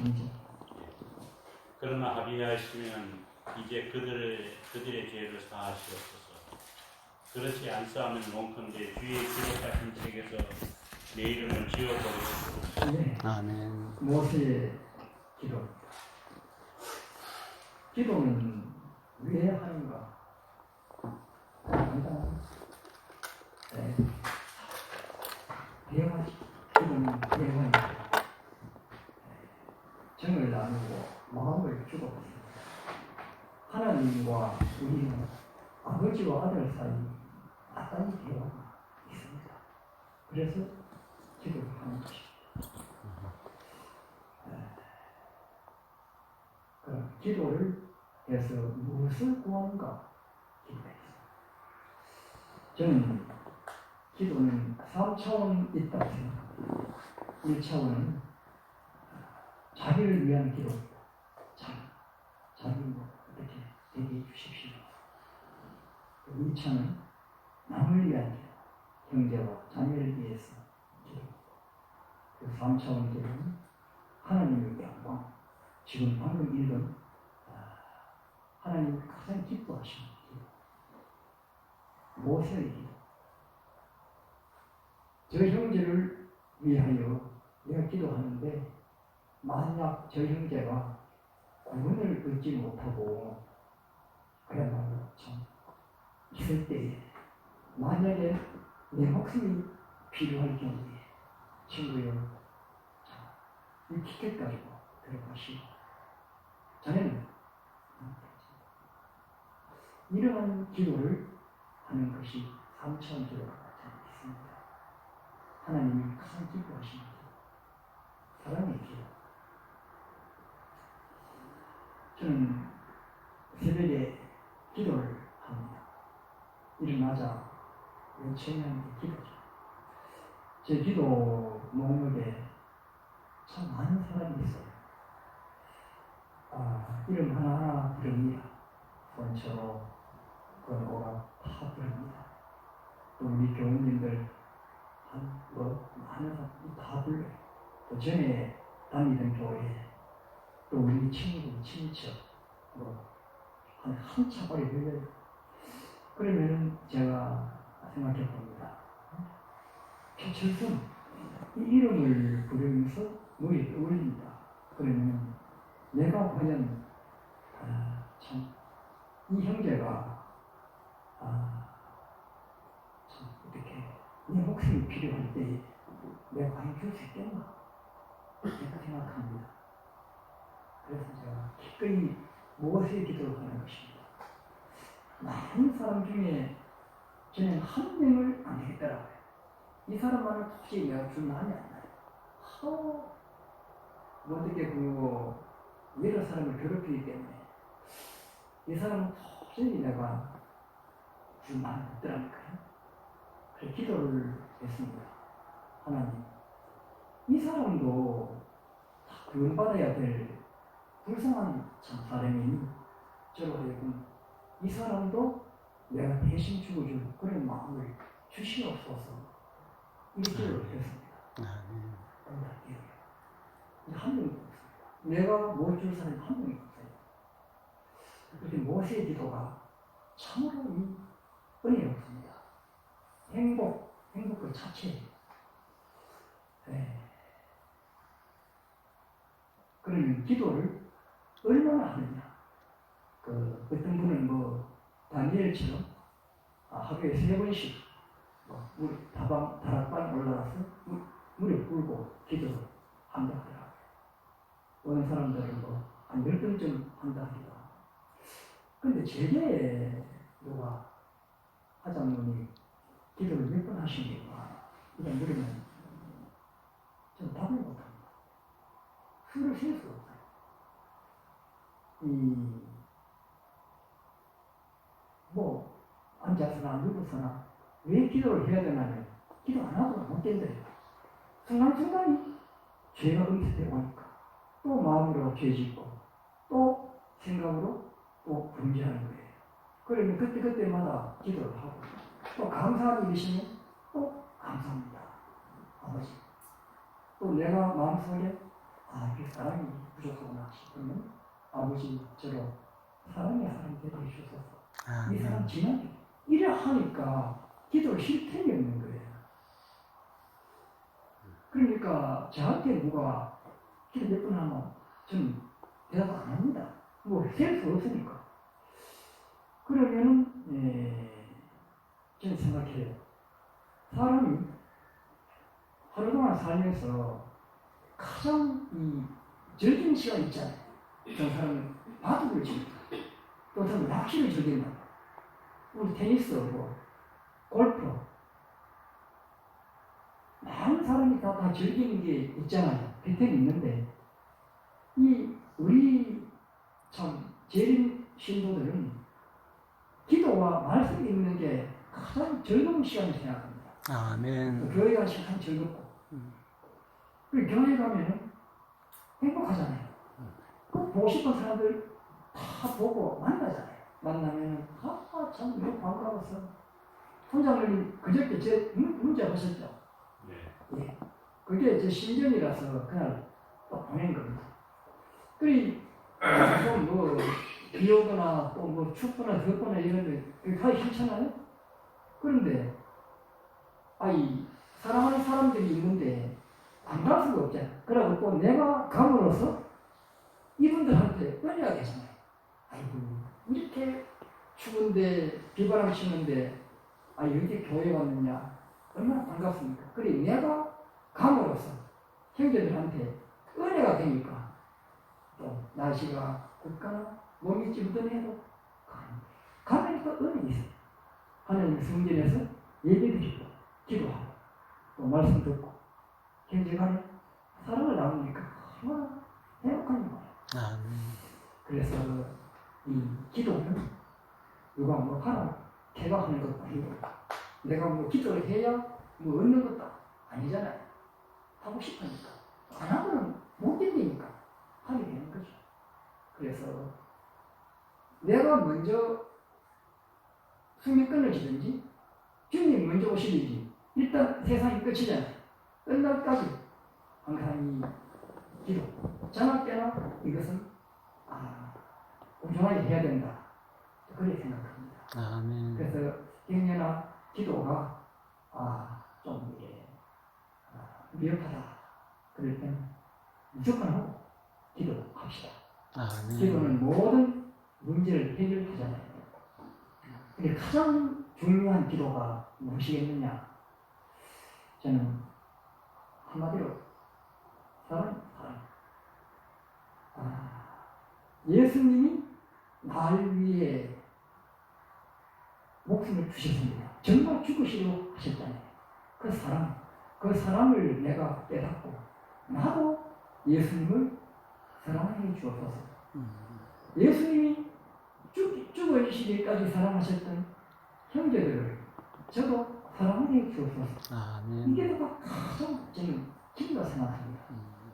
말씀이죠. 그러나 합의하시면 이제 그들의 죄를 사하시옵소서. 그렇지 않사하면 원컨대 주의 기록하신 책에서 내 이름을 지워버리옵소서. 네. 아멘. 모세의 기도. 기도는 왜 하는가? 네. 대화지. 기도는 대화입니다. 정을 나누고 마음을 주고받습니다. 하나님과 우리는 아버지와 아들 사이 마땅히 대화가 있습니다. 그래서 기도를 하는 것입니다. 그럼 기도를 해서 무엇을 구하는가? 기도했습니다. 저는 기도는 3차원이 있다고 생각합니다. 1차원은 자기를 위한 기도입니다. 자기 어떻게 되게 해주십시오. 2차는 남을 위한 기도, 형제와 자녀를 위해서 기도입니다. 3차원 기도는 하나님의 영광, 지금 방금 읽은 하나님이 가장 기뻐하시는 기도, 모세의 기도. 저 형제를 위하여 내가 기도하는데 만약 저 형제가 구원을 얻지 못하고 그야말로 참 있을 때에 만약에 내 목숨이 필요할 경우에 친구여 이 티켓 가지고 들어가시고 자네는 이러한 기도를 하는 것이 3차원 기도가 있습니다. 하나님이 가장 기뻐하시는 기도, 사랑의 기도. 저는 새벽에 기도를 합니다. 일어나자 외치는 게 기도죠. 제 기도 목록에 참 많은 사람이 있어요. 이름 하나하나 부릅니다. 손처로 건호가 다 부릅니다. 또 우리 교우님들 많은 사람이 다 불러요. 또 전에 다니던 교회 또 우리 친구, 친척 한 차발이 흘려요. 그러면 제가 생각해 봅니다. 최철선 이 이름을 부르면서 머리에 떠올립니다. 그러면 내가 과연 참 이 형제가 참 어떻게 내 목숨이 필요할 때 내가 과연 줄 수 있겠나? 제가 생각합니다. 그래서 제가 기꺼이 모세의 기도를 하는 것입니다. 많은 사람 중에 저는 한 명을 안 되겠더라고요. 이 사람만은 도저히 내가 줄 마음이 안 나요. 어떻게 그 여러 사람을 괴롭히기 때문에 이 사람은 도저히 내가 줄 마음이 없더라니까요. 그래서 기도를 했습니다. 하나님, 이 사람도 다 구원받아야 될 불쌍한 참 사람이니 저로 하여금 이 사람도 내가 대신 죽어줄 그런 마음을 주시옵소서. 이 기도를 했습니다. 한 명도 없습니다. 내가 뭘 줄 사람이 한 명이 없어요. 그런데 모세의 기도가 참으로 은혜롭습니다. 행복 그 자체예요. 그러면 기도를 얼마나 하느냐? 어떤 분은 다니엘처럼 하루에 3번씩 다락방 올라가서 무릎 꿇고 기도를 한다 하더라고요. 어느 사람들은 한 10번쯤 한다 하기도 하고. 근데 제게 누가 하장님이 기도를 몇 번 하십니까? 이런 물으면 저는 답을 못합니다. 수를 셀 수 없어요. 앉아서나 누워서나 왜 기도를 해야 되냐면 기도 안 하고는 못 된대요. 순간순간이 죄가 응축되고 하니까 또 마음으로 죄 짓고 또 생각으로 또 범죄하는 거예요. 그러면 그때마다 기도를 하고 또 감사한 일이 있으면 또 감사합니다. 아버지. 또 내가 마음속에 이게 사랑이 부족하구나 싶으면 아버지 저로 사랑의 하나님 되게 해주셔서 이 사람 지나게 이래 하니까 기도를 쉴 틈이 없는 거예요. 그러니까 저한테 누가 기도 몇 번 하면 저는 대답 안 합니다. 뭐 셀 수 없으니까. 그러면은 저는 생각해요. 사람이 하루 동안 살면서 가장 이 즐기는 시간 있잖아요. 어떤 사람은 바둑을 즐긴다. 또 어떤 사람은 낚시를 즐긴다. 우리 테니스, 뭐 골프. 많은 사람이 다 즐기는 게 있잖아요. 패턴이 있는데 우리 참 재림 신도들은 기도와 말씀 읽는 게 가장 즐거운 시간을 생각합니다. 아멘. 교회 가서 참 즐겁고 그리고 교회 가면은 행복하잖아요. 그 보고 싶은 사람들 다 보고 만나잖아요. 만나면은 참 이렇게 반가워서 통장님 그저께 제 문자 보셨죠? 네. 예. 그게 제 신전이라서 그날 또 보낸 겁니다. 그리 뭐 비 오거나 또 뭐 춥거나 덥거나 이런데 가기 싫잖아요. 그런데 사랑하는 사람들이 있는데 안 갈 수가 없잖아요. 그러고 또 내가 감으로써 이분들한테 은혜가 되잖아요. 아이고 이렇게 추운데 비바람 치는데 여기 교회 왔느냐 얼마나 반갑습니까? 그래 내가 감으로써 형제들한테 은혜가 되니까 또 날씨가 굽거나 몸이 찌부둥해도 가면 또 은혜 있어요. 하나님 성전에서 예배드리고 기도하고 또 말씀 듣고 형제간에 사랑을 나누니까 얼마나 행복한 거예요. 그래서 이 기도는 누가 뭐 하나 걔가 하는 것도 아니고 내가 뭐 기도를 해야 뭐 얻는 것도 아니잖아요. 하고 싶으니까 안 하고는 못 견디니까 하게 되는 거죠. 그래서 내가 먼저 숙면권을 지든지 주님 먼저 오시든지 일단 세상이 끝이잖아요. 끝날까지 항상 이 기도 저녁 때나 이것은 공정하게 해야 된다. 그렇게 생각합니다. 아멘. 그래서 경례나 기도가 좀 미흡하다. 그럴 때는 무조건 하고 기도합시다. 아멘. 기도는 모든 문제를 해결하잖아요. 근데 가장 중요한 기도가 무엇이겠느냐? 저는 한마디로 사랑. 예수님이 날 위해 목숨을 주셨습니다. 정말 죽으시려 하셨잖아요. 그 사랑을 내가 깨닫고 나도 예수님을 사랑해 주옵소서. 예수님이 죽어주시기까지 사랑하셨던 형제들을 저도 사랑해 주옵소서. 아멘. 이게 가장 저는 기도가 생각합니다.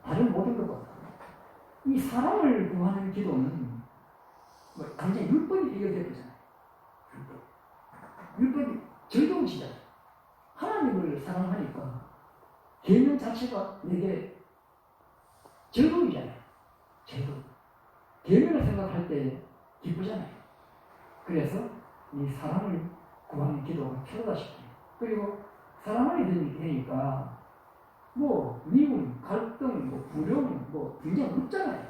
다른 모든 것보다 이 사랑을 구하는 기도는 당장 율법이 비교되잖아요. 율법이 즐거우시잖아요. 하나님을 사랑하니까 계명 자체가 내게 즐거움이잖아요. 즐거움. 계명을 생각할 때 기쁘잖아요. 그래서 이 사랑을 구하는 기도가 필요하다 싶어요. 그리고 사랑을 되니까 뭐 미움, 갈등, 뭐 불용, 뭐 분쟁 없잖아요.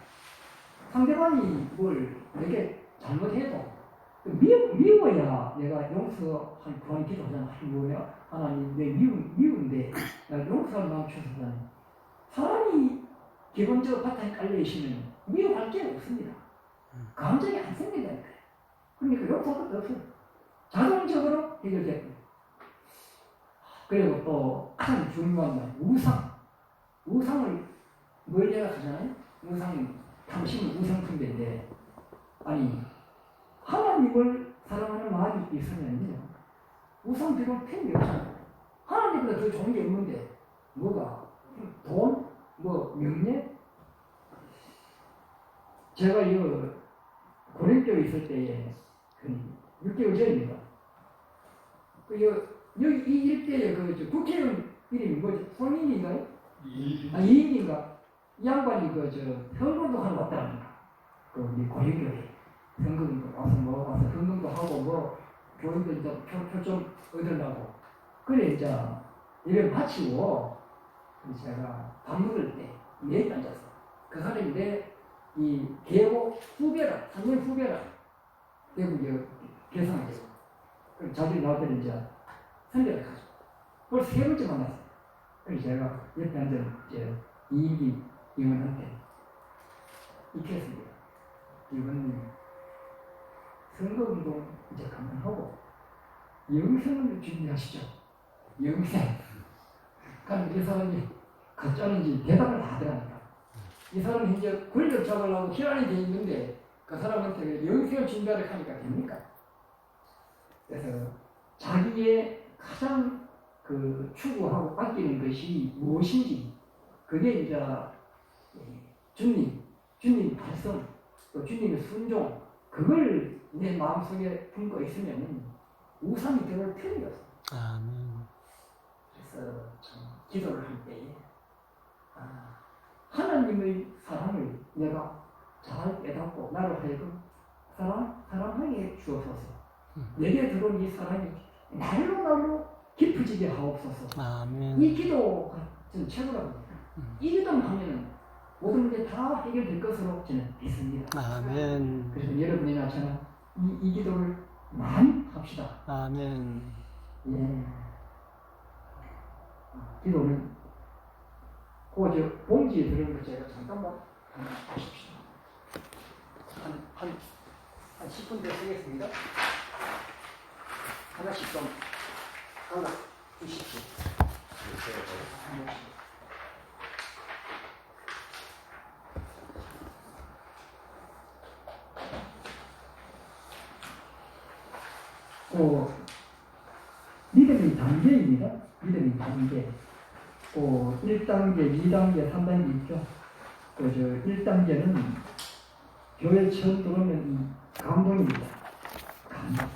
상대방이 뭘 내게 잘못해도 미워야 내가 용서한 구하는 기도하잖아. 뭐야? 하나님 내 미운데 내가 용서할 마음 주셨잖아요. 사람이 기본적으로 바탕에 깔려 있으면 미워할 게 없습니다. 감정이 안 생긴다니까요. 그러니까 용서할 것도 없어요. 자동적으로 해결되고. 그리고 또 가장 중요한 건 우상을 멀리가 가잖아요. 당신은 우상숭배인데 하나님을 사랑하는 마음이 있으면요 우상 비교할 필요가 없잖아요. 하나님보다 더 좋은 게 없는데 뭐가 돈, 뭐 명예. 제가 이 고린도에 있을 때에 6개월 전입니다. 여기 이 일대에 국회의원 이름이 뭐죠? 손인인가요? 이인인가? 이 양반이 현금도 하러 왔다니까. 우리 고인교회 현금도 와서 현금도 하고 교인도 이제 표 좀 얻으려고. 그래 이제 이걸 마치고 제가 밥 먹을 때 내에 앉아서 그 사람이 이 계곡 후배라, 3년 후배라. 대구 계산이 되고. 그럼 자기 나올 때는 이제 선배를 가죠. 그걸 세 번째 만났어요. 그래서 제가 옆에 앉은 이인기 의원한테 익혔습니다. 이번님 선거운동 이제 그만하고 영생을 준비하시죠. 영생. 그럼 이 사람이 가짜는지 대답을 하더라니까. 이 사람이 이제 권력 잡으려고 기란이 돼 있는데 그 사람한테 영생을 준비하려 하니까 됩니까? 그래서 자기의 가장 추구하고 아끼는 것이 무엇인지 그게 이제 주님 발성 또 주님의 순종 그걸 내 마음속에 품고 있으면 우상이 되는 필요가 없어요. 아멘. 그래서 참 기도를 할 때에 하나님의 사랑을 내가 잘 깨닫고 나로 하여금 사랑하게 주옵소서. 내게 들어온 이 사랑이 날로 깊어지게 하옵소서. 아멘. 이 기도가 저는 최고라고 봅니다. 이 기도만 하면 모든 게 다 해결될 것으로 저는 믿습니다. 아멘. 그래서 여러분이나 저는 이 기도를 많이 합시다. 아멘. 예. 기도는 봉지에 들어있는 거 제가 잠깐만 보십시오. 한 10분 더 쓰겠습니다. 하나씩 좀 하나 주십시오. 믿음의 단계입니다. 믿음의 단계. 1단계, 2단계, 3단계 있죠. 1단계는 교회 처음 들어오면 감동입니다. 감동.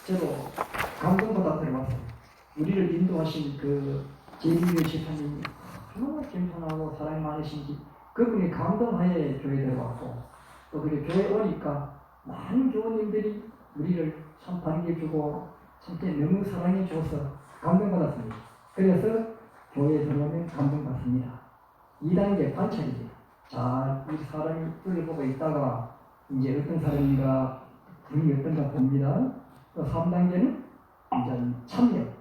저도 감동보다 들어왔어요. 우리를 인도하신 제일교 집사님이 정말 겸손하고 사랑이 많으신지 그분이 감동하에 교회 들어왔고 또 그리고 교회 오니까 많은 교우님들이 우리를 참 반겨주고 참 너무 사랑해 줘서 감동받았습니다. 그래서 교회에 들어오면 감동받습니다. 2단계 관찰입니다. 자, 이 사람이 둘러보고 있다가 이제 어떤 사람인가 분이 어떤가 봅니다. 또 3단계는 이제 참여.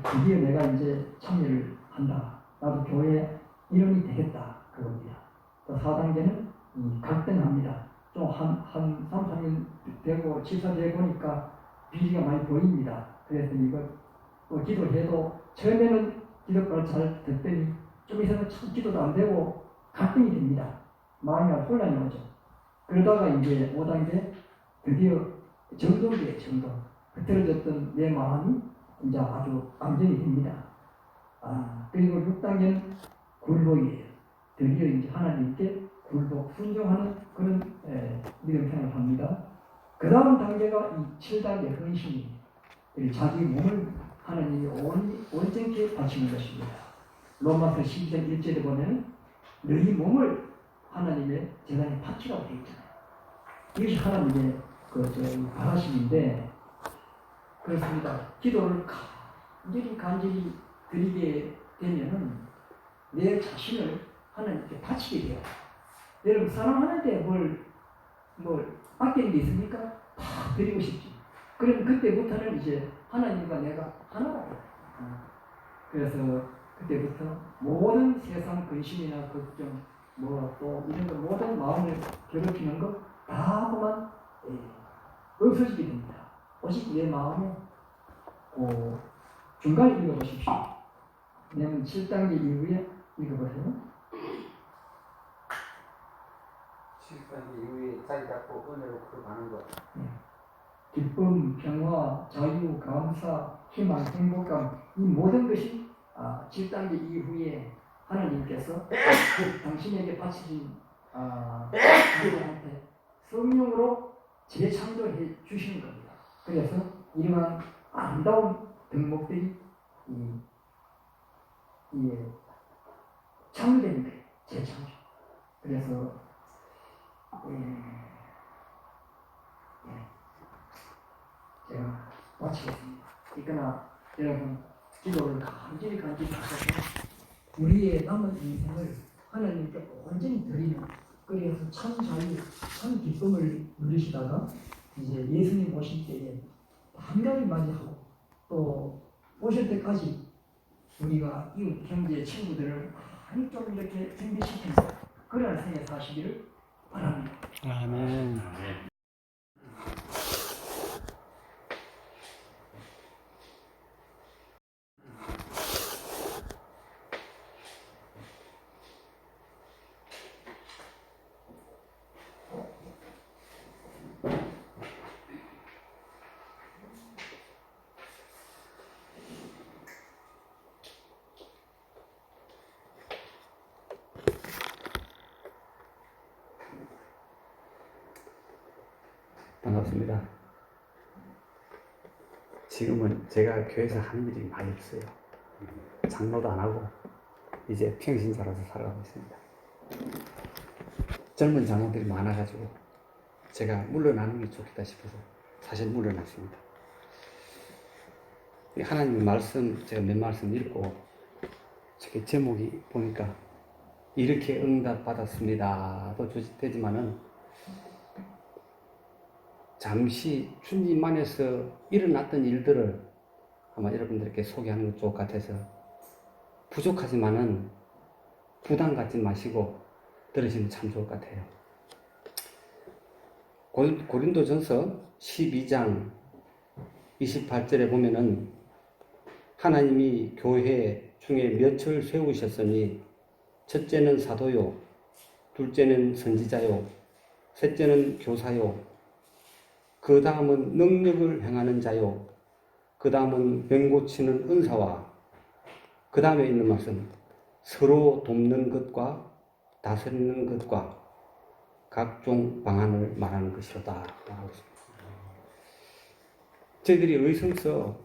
드디어 내가 이제 참여를 한다. 나도 교회 이름이 되겠다. 그겁니다. 또 4단계는 갈등합니다. 좀 한 3, 4년 되고 집사되어 보니까 비리가 많이 보입니다. 그래서 이거 또 기도해도 처음에는 기도를 잘 듣더니 좀 있으면 참 기도도 안 되고 갈등이 됩니다. 마음이 혼란이 오죠. 그러다가 이제 5단계 드디어 정돈이에요. 정돈. 흐트러졌던 내 마음이 이제 아주 안정이 됩니다. 그리고 6단계는 굴복이에요. 드디어 이제 하나님께 굴복, 순종하는 그런 믿음 생활을 합니다. 그 다음 단계가 이 7단계 헌신입니다. 자기 몸을 하나님이 온전히 바치는 것입니다. 로마서 12장 1절에 보면 너희 몸을 하나님의 제단에 바치라고 되어 있잖아요. 이것이 하나님의 바라심인데 그렇습니다. 기도를 간절히 드리게 되면은 내 자신을 하나님께 바치게 돼요. 여러분 사랑하는데 뭘 아끼는 게 있습니까? 다 드리고 싶지. 그럼 그때부터는 이제 하나님과 내가 하나가 돼요. 그래서 그때부터 모든 세상 근심이나 걱정, 또 이런 거 모든 마음을 괴롭히는 거 다 그만 없어지게 됩니다. 오직 내 마음에 중간에 읽어보십시오. 왜냐하면 7단계 이후에 읽어보세요. 7단계 이후에 자리 잡고 은혜로 걸어가는 것. 기쁨, 평화, 자유, 감사, 희망, 행복감 이 모든 것이 7단계 이후에 하나님께서 당신에게 바치신 하나님한테 성령으로 재창조해 주시는 겁니다. 그래서 이러한 아름다운 덕목들이 창조되는 거예요. 재창조. 그래서 제가 마치겠습니다. 그러나 여러분 기도를 간절히 하셔서 우리의 남은 인생을 하나님께 온전히 드리는 그래서 참 자유, 참 기쁨을 누리시다가 이제 예수님 오실 때에 한가위 맞이하고 또 오실 때까지 우리가 이웃 형제 친구들을 많이 좀 이렇게 준비시키는 그런 생애 사시기를 바랍니다. 아멘. 아멘. 반갑습니다. 지금은 제가 교회에서 하는 일이 많이 없어요. 장로도 안 하고 이제 평신자로서 살아가고 있습니다. 젊은 장로들이 많아가지고 제가 물러나는 게 좋겠다 싶어서 사실 물러났습니다. 하나님의 말씀 제가 몇 말씀 읽고 저게 제목이 보니까 이렇게 응답 받았습니다도 되지만은 잠시 주님 안에서 일어났던 일들을 아마 여러분들께 소개하는 것 좋을 것 같아서 부족하지만은 부담 갖지 마시고 들으시면 참 좋을 것 같아요. 고린도전서 12장 28절에 보면은 하나님이 교회 중에 몇을 세우셨으니 첫째는 사도요, 둘째는 선지자요, 셋째는 교사요, 그 다음은 능력을 행하는 자요, 그 다음은 병 고치는 은사와 그 다음에 있는 말씀 서로 돕는 것과 다스리는 것과 각종 방안을 말하는 것이로다 라고 했습니다. 저희들이 의성서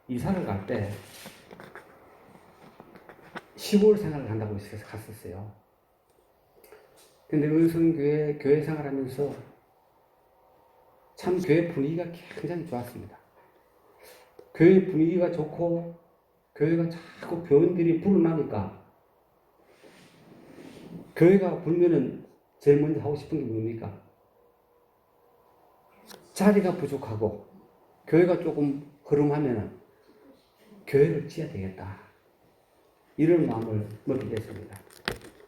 이사를 갈 때 시골 생활을 한다고 해서 갔었어요. 근데 의성교회 교회 생활하면서 참 교회 분위기가 굉장히 좋았습니다. 교회 분위기가 좋고 교회가 자꾸 교인들이 불어나니까 교회가 불면은 제일 먼저 하고 싶은 게 뭡니까? 자리가 부족하고 교회가 조금 흐름하면은 교회를 지어야 되겠다. 이런 마음을 먹게 됐습니다.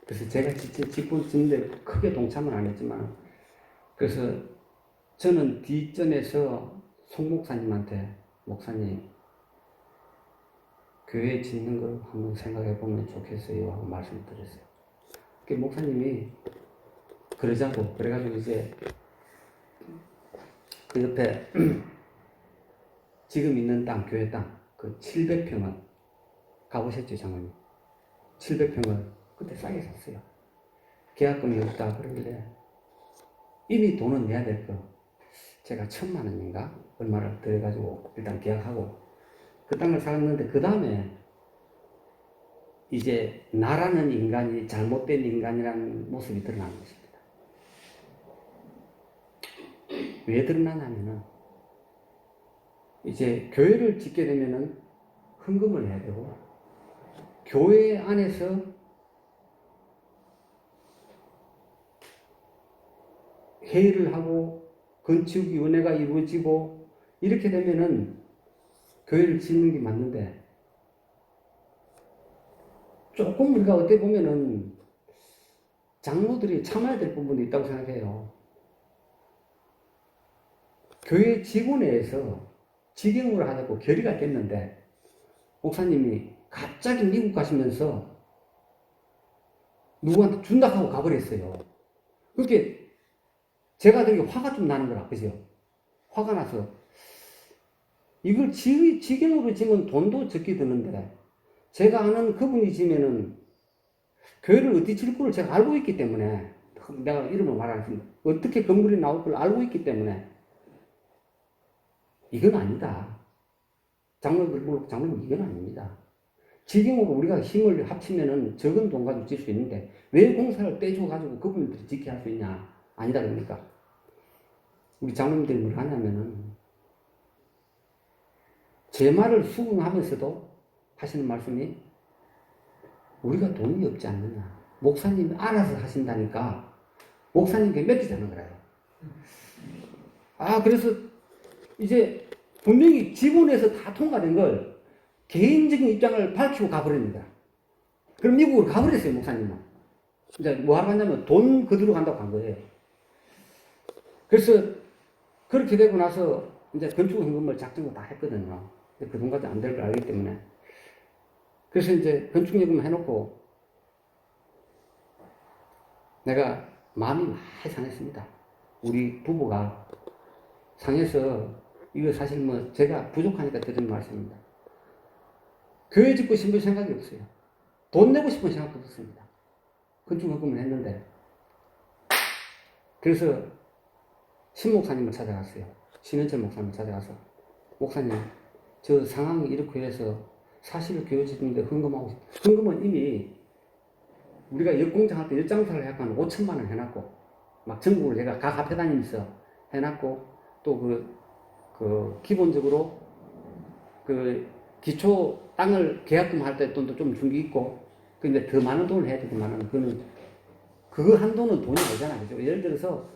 그래서 제가 직분 짓는데 크게 동참은 안 했지만 그래서 저는 뒷전에서 송 목사님한테 목사님 교회 짓는 걸 한번 생각해 보면 좋겠어요 하고 말씀을 드렸어요. 그 목사님이 그러자고 그래가지고 이제 그 옆에 지금 있는 땅 교회 땅 그 700평을 가보셨죠 장모님? 700평을 그때 싸게 샀어요. 계약금이 없다 그러길래 이미 돈은 내야 될 거 제가 1,000만 원인가 얼마를 들여가지고 일단 계약하고 그 땅을 사갔는데 그 다음에 이제 나라는 인간이 잘못된 인간이라는 모습이 드러나는 것입니다. 왜 드러나냐면은 이제 교회를 짓게 되면은 헌금을 해야 되고 교회 안에서 회의를 하고 건축위원회가 이루어지고 이렇게 되면은 교회를 짓는 게 맞는데 조금 우리가 어떻게 보면은 장로들이 참아야 될 부분도 있다고 생각해요. 교회 직원회에서 직영으로 하자고 결의가 됐는데 목사님이 갑자기 미국 가시면서 누구한테 준다 하고 가버렸어요. 그렇게 제가 되게 화가 좀 나는 거라, 그죠? 화가 나서 이걸 직영으로 지면 돈도 적게 드는데 제가 아는 그분이 지면은 교회를 어디 질 거를 제가 알고 있기 때문에 내가 이름을 말 안 했습니다. 어떻게 건물이 나올 걸 알고 있기 때문에 이건 아니다. 장로님 이건 아닙니다. 직영으로 우리가 힘을 합치면은 적은 돈 가지고 질 수 있는데 왜 공사를 떼줘가지고 그분들이 짓게 할 수 있냐? 아니다 그러니까. 우리 장로님들이 뭘 하냐면은 제 말을 수긍하면서도 하시는 말씀이 우리가 돈이 없지 않느냐. 목사님이 알아서 하신다니까 목사님께 맡기자는 거예요. 그래서 이제 분명히 지분에서 다 통과된 걸 개인적인 입장을 밝히고 가버립니다. 그럼 미국으로 가버렸어요, 목사님은. 이제 뭐 하러 갔냐면 돈 그대로 간다고 간 거예요. 그래서 그렇게 되고 나서 이제 건축 현금을 작정을 다 했거든요. 그 돈까지 안 될 걸 알기 때문에. 그래서 이제 건축 현금 해놓고 내가 마음이 많이 상했습니다. 우리 부부가 상해서 이거 사실 뭐 제가 부족하니까 드리는 말씀입니다. 교회 짓고 싶은 생각이 없어요. 돈 내고 싶은 생각도 없습니다. 건축 헌금을 했는데 그래서 신 목사님을 찾아갔어요. 신현철 목사님을 찾아가서 목사님 저 상황이 이렇게 해서 사실 교회 짓는데 헌금은 이미 우리가 역공장 할 때 엿장사를 약간 5천만 원 해놨고 막 전국을 제가 각 앞에 다니면서 해놨고 또 그 기본적으로 그 기초 땅을 계약금 할 때 돈도 좀 준 게 있고 근데 더 많은 돈을 해야 되지만은 그거 한 돈은 돈이 아니잖아요. 그죠? 예를 들어서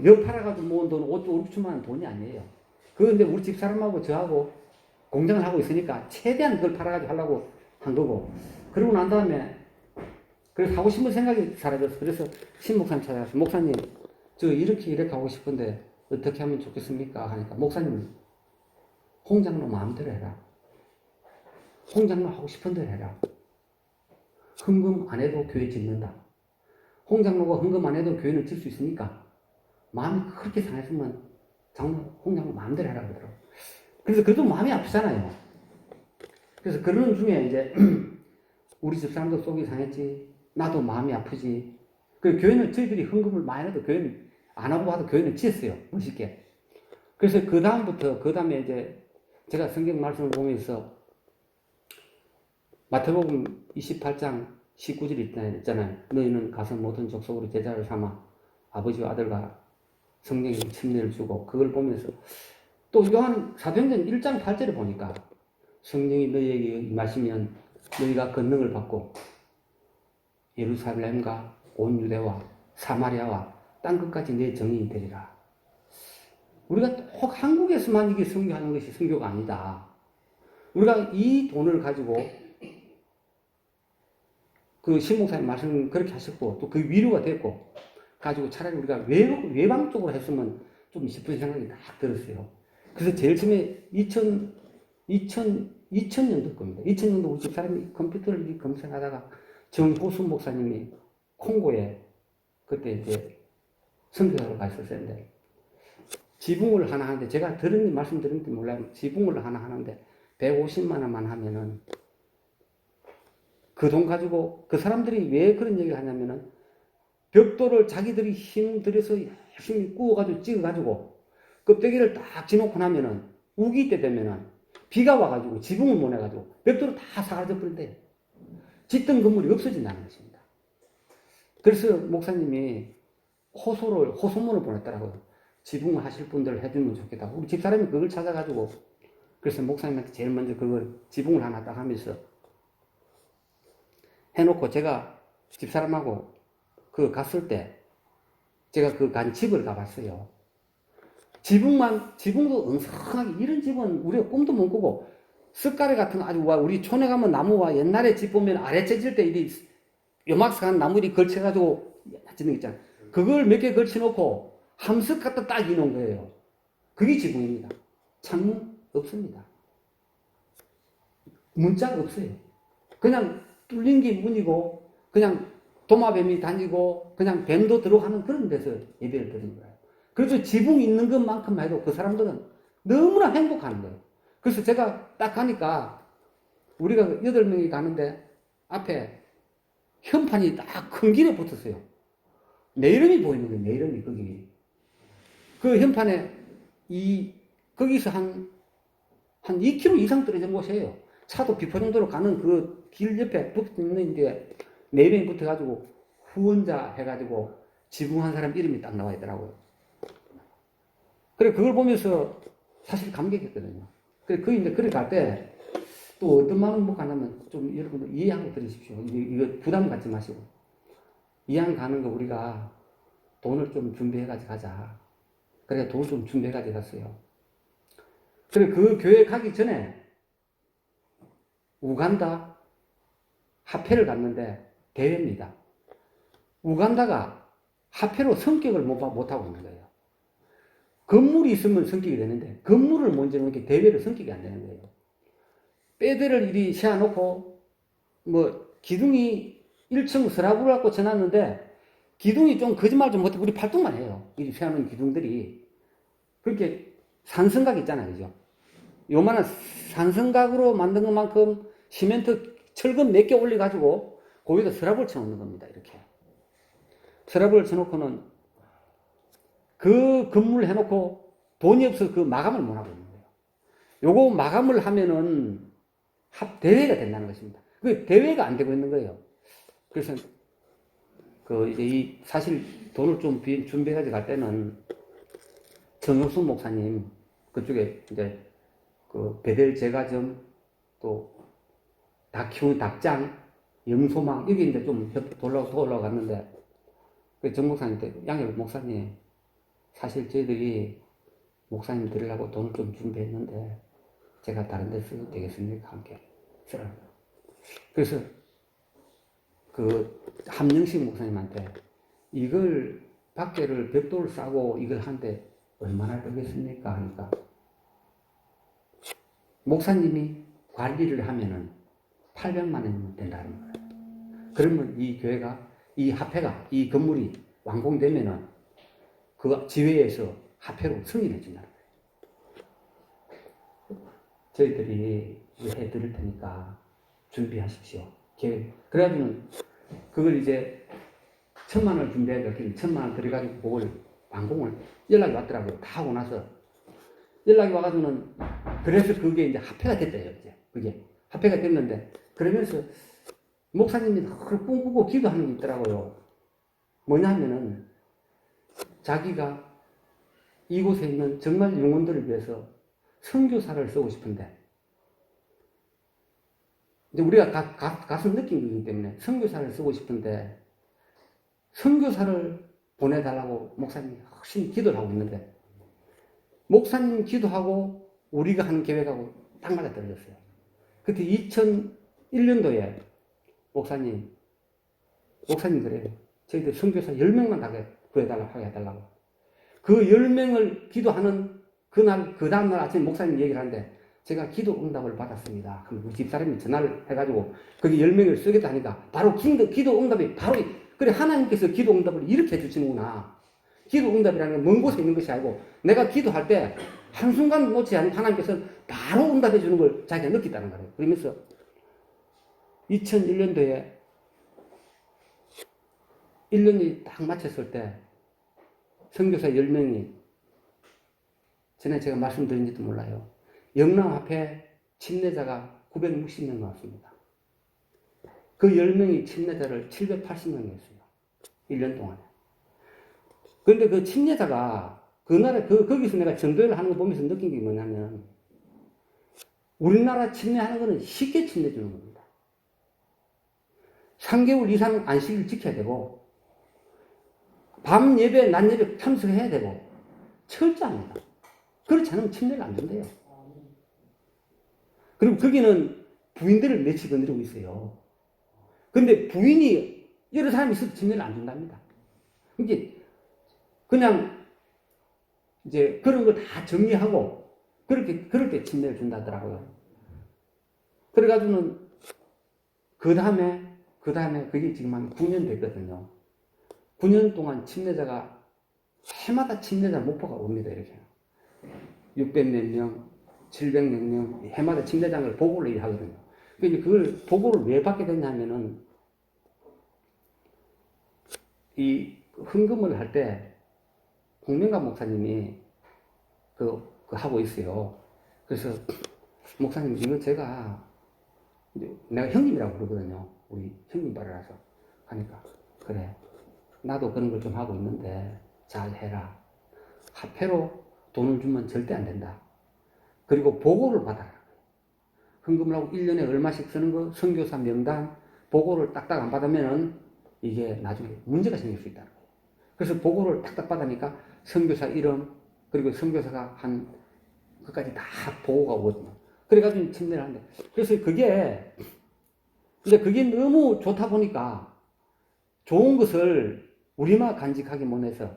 역 팔아가지고 모은 돈 5, 6천만 원 돈이 아니에요. 그런데 우리 집 사람하고 저하고 공장을 하고 있으니까 최대한 그걸 팔아가지고 하려고 한 거고 그러고 난 다음에 그래서 하고 싶은 생각이 사라졌어. 그래서 신 목사님 찾아가서 목사님 저 이렇게 하고 싶은데 어떻게 하면 좋겠습니까? 하니까 목사님 홍장로 마음대로 해라. 홍장로 하고 싶은 대로 해라. 헌금 안 해도 교회 짓는다. 홍장로가 헌금 안 해도 교회는 질 수 있으니까 마음이 그렇게 상했으면 홍장로 마음대로 해라 그러더라고. 그래서 그래도 마음이 아프잖아요. 그래서 그러는 중에 이제 우리 집 사람도 속이 상했지. 나도 마음이 아프지. 그 교회는 저희들이 헌금을 많이 해도 교회는 안 하고 와도 교회는 지었어요. 멋있게. 그래서 그 다음에 이제 제가 성경 말씀을 보면서 마태복음 28장 19절 있잖아요. 너희는 가서 모든 족속으로 제자를 삼아 아버지와 아들과 성령의 침례를 주고 그걸 보면서 또 요한 사도행전 1장 8절에 보니까 성령이 너희에게 임하시면 너희가 권능을 받고 예루살렘과 온 유대와 사마리아와 땅끝까지 내 증인이 되리라. 우리가 꼭 한국에서만 이게 선교하는 것이 선교가 아니다. 우리가 이 돈을 가지고 그 신목사님 말씀 그렇게 하셨고 또 그 위로가 됐고 가지고 차라리 우리가 외방 쪽으로 했으면 좀 싶은 생각이 딱 들었어요. 그래서 제일 처음에 2000년도 겁니다. 2000년도 우리 집사람이 컴퓨터를 검색하다가 정호수 목사님이 콩고에 그때 이제 선교사로 가 있었는데 지붕을 하나 하는데 제가 말씀 들었는지 몰라요. 지붕을 하나 하는데 150만 원만 하면은 그 돈 가지고 그 사람들이 왜 그런 얘기를 하냐면은 벽돌을 자기들이 힘 들여서 열심히 구워가지고 찍어가지고 껍데기를 딱 지놓고 나면은 우기 때 되면은 비가 와가지고 지붕을 못 해가지고 벽돌을 다 사라져 버린대요. 짓던 건물이 없어진다는 것입니다. 그래서 목사님이 호소문을 보냈더라고요. 지붕을 하실 분들 해주면 좋겠다. 우리 집사람이 그걸 찾아가지고 그래서 목사님한테 제일 먼저 그걸 지붕을 하나 딱 하면서 해놓고 제가 집사람하고 갔을 때 제가 간 집을 가봤어요. 지붕도 엉성하게 이런 집은 우리가 꿈도 못 꾸고 쓱가래 같은 거 아주 우리 촌에 가면 나무와 옛날에 집 보면 아래 째질 때 이리 요막스한 나무 이리 걸쳐가지고 짓는 거 있잖아요. 그걸 몇 개 걸쳐놓고 함석 갖다 딱 이놓은 거예요. 그게 지붕입니다. 창문 없습니다. 문자가 없어요. 그냥 뚫린 게 문이고 그냥 도마뱀이 다니고 그냥 뱀도 들어가는 그런 데서 예배를 드리는 거예요. 그래서 지붕 있는 것만큼 해도 그 사람들은 너무나 행복하는 거예요. 그래서 제가 딱 가니까 우리가 8명이 가는데 앞에 현판이 딱 큰 길에 붙었어요. 내 이름이 보이는 거예요. 내 이름이 거기. 그 현판에 거기서 한 2km 이상 떨어진 곳이에요. 차도 비포정도로 가는 그 길 옆에 붙어 있는데 네 명이 붙어가지고 후원자 해가지고 지붕한 사람 이름이 딱 나와 있더라고요. 그래 그걸 보면서 사실 감격했거든요. 그래 그 이제 그래 갈 때 또 어떤 마음을 먹고 가냐면 좀 여러분들 이해하고 들으십시오. 이거 부담 갖지 마시고 이왕 가는 거 우리가 돈을 좀 준비해가지고 가자. 그래 돈을 좀 준비해가지고 갔어요. 그래 그 교회 가기 전에 우간다 화폐를 갔는데 대회입니다. 우간다가 화폐로 성격을 못하고 있는 거예요. 건물이 있으면 성격이 되는데 건물을 먼저 놓게 대회로 성격이 안 되는 거예요. 배들을 이리 세워놓고 뭐 기둥이 1층 서랍을 갖고 쳐놨는데 기둥이 좀 거짓말 좀 못해 우리 팔뚝만 해요. 이 세워놓은 기둥들이 그렇게 산성각 있잖아요, 그죠? 요만한 산성각으로 만든 것만큼 시멘트 철근 몇 개 올려가지고 거기다 서랍을 쳐놓는 겁니다. 이렇게 서랍을 쳐놓고는 그 건물을 해놓고 돈이 없어서 그 마감을 못 하고 있는 거예요. 요거 마감을 하면은 대회가 된다는 것입니다. 그 대회가 안 되고 있는 거예요. 그래서 그 이제 사실 돈을 좀 준비해가지고 갈 때는 정용수 목사님 그쪽에 이제 그 베델 제과점 또 닭 키우는 닭장 영소망 여기 이제 좀 올라갔는데 그 정 목사님한테 양열 목사님 사실 저희들이 목사님 드리려고 돈을 좀 준비했는데 제가 다른 데 쓰면 되겠습니까? 함께 쓰라고. 그래서 그 함영식 목사님한테 이걸 밖에를 벽돌을 싸고 이걸 하는데 얼마나 들겠습니까? 하니까 목사님이 관리를 하면은 800만 원이면 된다는 거예요. 그러면 이 교회가 이 화폐가 이 건물이 완공되면은 그 지회에서 화폐로 승인해 준다는 거예요. 저희들이 해드릴 테니까 준비하십시오. 그래가지고는 그걸 이제 1,000만 원을 준비해야 돼. 1,000만 원 들어가지고 그걸 완공을 연락이 왔더라고요. 다 하고 나서 연락이 와가지고는 그래서 그게 이제 화폐가 됐대요. 이제 그게 화폐가 됐는데 그러면서 목사님이 그걸 꿈꾸고 기도하는 게 있더라고요. 뭐냐면은 자기가 이곳에 있는 정말 영혼들을 위해서 선교사를 쓰고 싶은데 이제 우리가 가서 느낀 거기 때문에 선교사를 쓰고 싶은데 선교사를 보내달라고 목사님이 확실히 기도를 하고 있는데 목사님 기도하고 우리가 하는 계획하고 딱 맞아 떨어졌어요. 그때 2001년도에 목사님 그래요. 저희들 선교사 10명만 다 구해달라고 하게 해달라고. 그 10명을 기도하는 그날, 그 다음날 아침에 목사님 얘기를 하는데 제가 기도 응답을 받았습니다. 그럼 우리 집사람이 전화를 해가지고 거기 10명을 쓰겠다 하니까 바로 기도 응답이 바로 그래 하나님께서 기도 응답을 이렇게 해주시는구나. 기도 응답이라는 건 먼 곳에 있는 것이 아니고 내가 기도할 때 한순간 놓지 않고 하나님께서 바로 응답해 주는 걸 자기가 느꼈다는 거예요. 그러면서 2001년도에 1년이 딱 마쳤을 때 선교사 10명이 전에 제가 말씀드린지도 몰라요. 영랑화폐 침례자가 960명 나왔습니다. 그 10명이 침례자를 780명이 했어요. 1년 동안에. 그런데 그 침례자가 그날에 거기서 내가 전도회를 하는 거 보면서 느낀 게 뭐냐면 우리나라 침례하는 거는 쉽게 침례 주는 겁니다. 3개월 이상 안식일 지켜야 되고 밤 예배, 낮 예배 참석해야 되고 철저합니다. 그렇지 않으면 침례가 안 된대요. 그리고 거기는 부인들을 며칠 건드리고 있어요. 근데 부인이 여러 사람이 있어도 침례를 안 준답니다. 이게 그냥 이제 그런 걸 다 정리하고 그럴 때 침례를 준다더라고요. 그래가지고는 그 다음에 그게 지금 한 9년 됐거든요. 9년 동안 침례자가 해마다 침례자 목표가 옵니다. 이렇게 600몇 명, 700몇 명 해마다 침례장을 보고를 하거든요. 근데 그걸 보고를 왜 받게 됐냐면은 이 헌금을 할 때 공명감 목사님이 그 하고 있어요. 그래서 목사님 이거 제가 이제 내가 형님이라고 부르거든요. 우리 형님 바라라서. 하니까, 그래. 나도 그런 걸 좀 하고 있는데, 잘 해라. 화폐로 돈을 주면 절대 안 된다. 그리고 보고를 받아라. 헌금을 하고 1년에 얼마씩 쓰는 거, 선교사 명단, 보고를 딱딱 안 받으면은 이게 나중에 문제가 생길 수 있다는 거예요. 그래서 보고를 딱딱 받으니까 선교사 이름, 그리고 선교사가 한, 그까지 다 보고가 오거든요. 그래가지고 침례를 하는데. 그래서 그게, 이제 그게 너무 좋다 보니까 좋은 것을 우리만 간직하기 못해서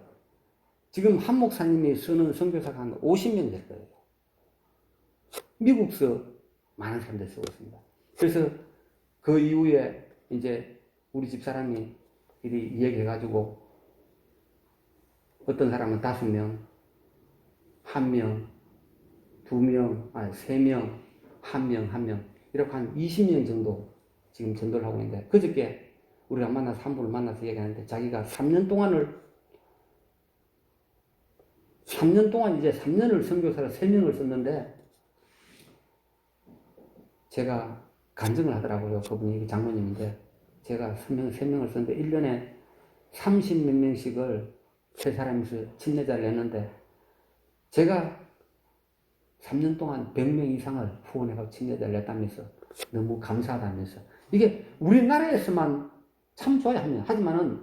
지금 한 목사님이 쓰는 선교사가 한 50명 될 거예요. 미국서 많은 사람들이 쓰고 있습니다. 그래서 그 이후에 이제 우리 집 사람이 이리 이야기해가지고 어떤 사람은 5명, 1명, 2명, 3명, 1명, 이렇게 한 20명 정도 지금 전도를 하고 있는데, 그저께 우리가 만나서 한 분을 만나서 얘기하는데, 자기가 3년 동안 이제 3년을 선교사를 3명을 썼는데, 제가 간증을 하더라고요. 그분이 장모님인데, 제가 3명을 썼는데, 1년에 30몇 명씩을 세 사람이서 침례자를 냈는데, 제가 3년 동안 100명 이상을 후원해서 침례자를 냈다면서 너무 감사하다면서. 이게 우리나라에서만 참 좋아요. 하지만은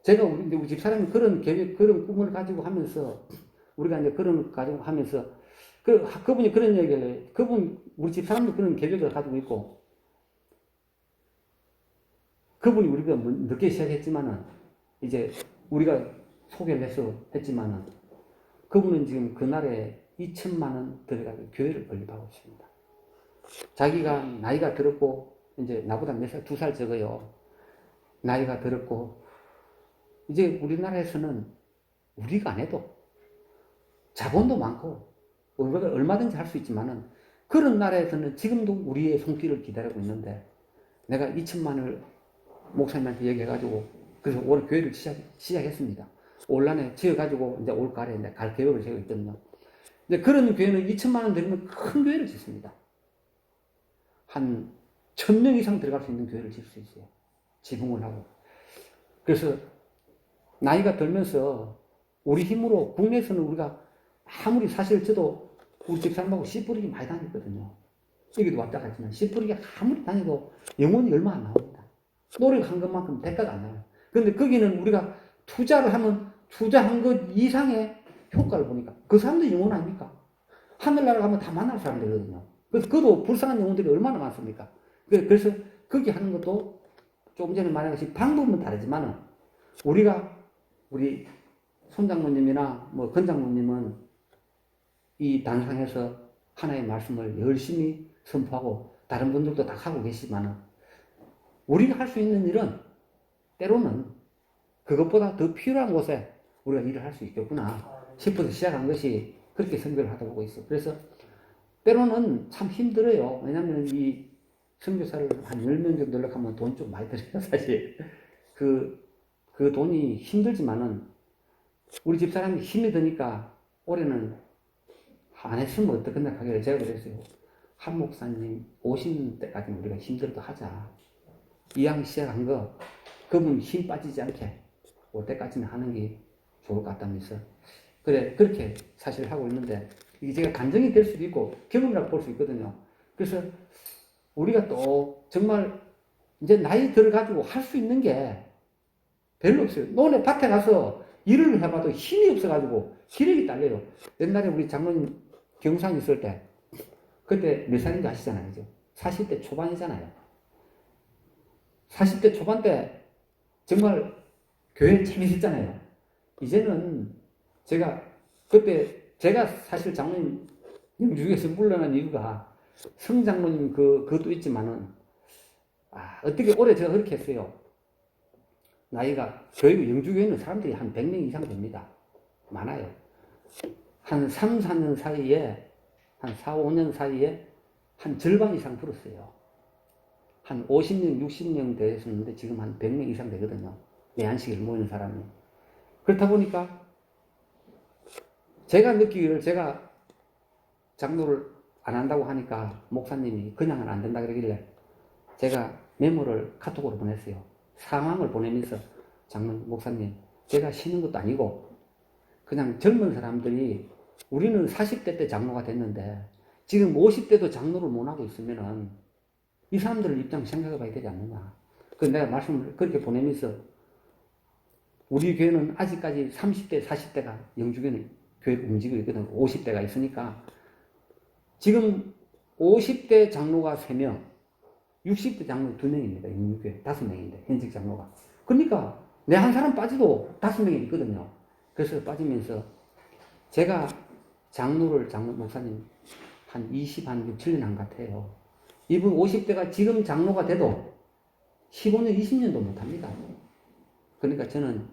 제가 우리 집사람이 그런 계획, 그런 꿈을 가지고 하면서 우리가 이제 그런 걸 가지고 하면서 그분이 그런 얘기를 우리 집사람도 그런 계획을 가지고 있고 그분이 우리가 늦게 시작했지만은 이제 우리가 소개를 해서 했지만은 그분은 지금 그날에 2천만 원 들어가서 교회를 건립하고 있습니다. 자기가 나이가 들었고, 이제 나보다 몇 살, 2살 적어요. 나이가 들었고, 이제 우리나라에서는 우리가 안 해도 자본도 많고, 얼마든지 할 수 있지만은, 그런 나라에서는 지금도 우리의 손길을 기다리고 있는데, 내가 2천만 원을 목사님한테 얘기해가지고, 그래서 올해 교회를 시작했습니다. 올한해 지어가지고, 이제 올가을에 이제 갈 계획을 세우고 있거든요. 근데 그런 교회는 2천만 원 들으면 큰 교회를 짓습니다. 한 1,000명 이상 들어갈 수 있는 교회를 짓을 수 있어요. 지붕을 하고. 그래서 나이가 들면서 우리 힘으로 국내에서는 우리가 아무리 사실 저도 우리 집사람하고 씨 뿌리기 많이 다녔거든요. 여기도 왔다 갔지만 씨 뿌리기 아무리 다녀도 영혼이 얼마 안 나옵니다. 노력한 것만큼 대가가 안 나와요. 그런데 거기는 우리가 투자를 하면 투자한 것 이상의 효과를 보니까 그 사람들이 영혼 아닙니까? 하늘나라 가면 다 만날 사람들이거든요. 그래서 그도 불쌍한 영혼들이 얼마나 많습니까? 그래서 거기 하는 것도 조금 전에 말한 것이 방법은 다르지만은 우리 손장모님이나 뭐 건장모님은 이 단상에서 하나의 말씀을 열심히 선포하고 다른 분들도 다 하고 계시지만은 우리가 할 수 있는 일은 때로는 그것보다 더 필요한 곳에 우리가 일을 할 수 있겠구나 싶어서 시작한 것이 그렇게 선교를 하다 보고 있어. 그래서 때로는 참 힘들어요. 왜냐하면 이 선교사를 한 10명 정도 연락하면 돈 좀 많이 들어요, 사실. 그 돈이 힘들지만은 우리 집사람이 힘이 드니까 올해는 안 했으면 어떡하냐 하길래 제가 그랬어요. 한 목사님 오시는 때까지 우리가 힘들어도 하자. 이왕 시작한 거 그분 힘 빠지지 않게 올 때까지는 하는 게 좋을 것 같다면서. 그래, 그렇게 사실 하고 있는데, 이게 제가 간증이 될 수도 있고, 경험이라고 볼 수 있거든요. 그래서, 우리가 또, 정말, 이제 나이 들어가지고 할 수 있는 게 별로 없어요. 논에 밭에 가서 일을 해봐도 힘이 없어가지고, 기력이 딸려요. 옛날에 우리 장모님 경상 있을 때, 그때 몇 살인지 아시잖아요. 그죠? 40대 초반이잖아요. 40대 초반 때, 정말, 교회 재밌었잖아요. 이제는, 제가 사실 장로님 영주에서 물러난 이유가 성장로님 그것도 있지만은, 어떻게 올해 제가 그렇게 했어요. 나이가, 저희 영주교회는 사람들이 한 100명 이상 됩니다. 많아요. 한 3, 4년 사이에, 한 4, 5년 사이에 한 절반 이상 불었어요. 한 50명, 60명 되었는데 지금 한 100명 이상 되거든요. 매한식일 모이는 사람이. 그렇다 보니까, 제가 느끼기를 제가 장로를 안 한다고 하니까 목사님이 그냥은 안 된다 그러길래 제가 메모를 카톡으로 보냈어요. 상황을 보내면서 장로 목사님, 제가 쉬는 것도 아니고 그냥 젊은 사람들이 우리는 40대 때 장로가 됐는데 지금 50대도 장로를 못 하고 있으면은 이 사람들 입장 생각해 봐야 되지 않느냐. 그 내가 말씀을 그렇게 보내면서 우리 교회는 아직까지 30대, 40대가 영주교는 교회 움직이고 있거든. 50대가 있으니까 지금 50대 장로가 3명, 60대 장로 2명입니다. 영주교회 5명인데 현직 장로가. 그러니까 내 한 사람 빠져도 5명이 있거든요. 그래서 빠지면서 제가 장로 목사님 한 6, 7년 한 것 같아요. 이분 50대가 지금 장로가 돼도 15년, 20년도 못 합니다. 그러니까 저는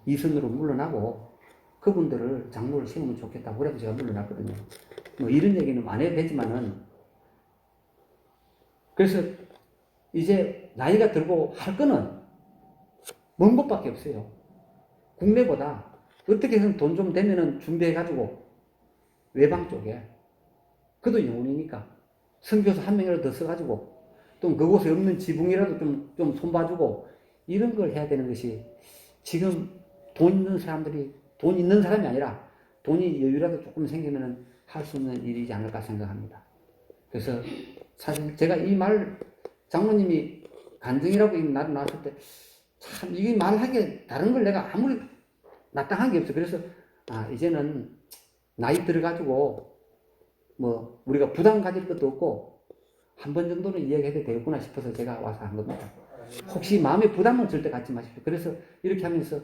이선으로 물러나고 그분들을 장로를 세우면 좋겠다고 그래도 제가 물러났거든요. 뭐 이런 얘기는 안 해도 되지만은 그래서 이제 나이가 들고 할 거는 먼 곳밖에 없어요. 국내보다 어떻게 해서 돈 좀 되면은 준비해가지고 외방 쪽에 그도 영혼이니까 선교사 한 명이라도 더 써가지고 또 그곳에 없는 지붕이라도 좀 손봐주고 이런 걸 해야 되는 것이 지금 돈 있는 사람들이 돈 있는 사람이 아니라 돈이 여유라도 조금 생기면은 할 수 있는 일이지 않을까 생각합니다. 그래서 사실 제가 이 말 장로님이 간증이라고 나를 나왔을 때 참 이 말하기에 다른 걸 내가 아무리 마땅한 게 없어. 그래서 이제는 나이 들어가지고 뭐 우리가 부담 가질 것도 없고 한 번 정도는 이야기해도 되겠구나 싶어서 제가 와서 한 겁니다. 혹시 마음에 부담은 절대 갖지 마십시오. 그래서 이렇게 하면서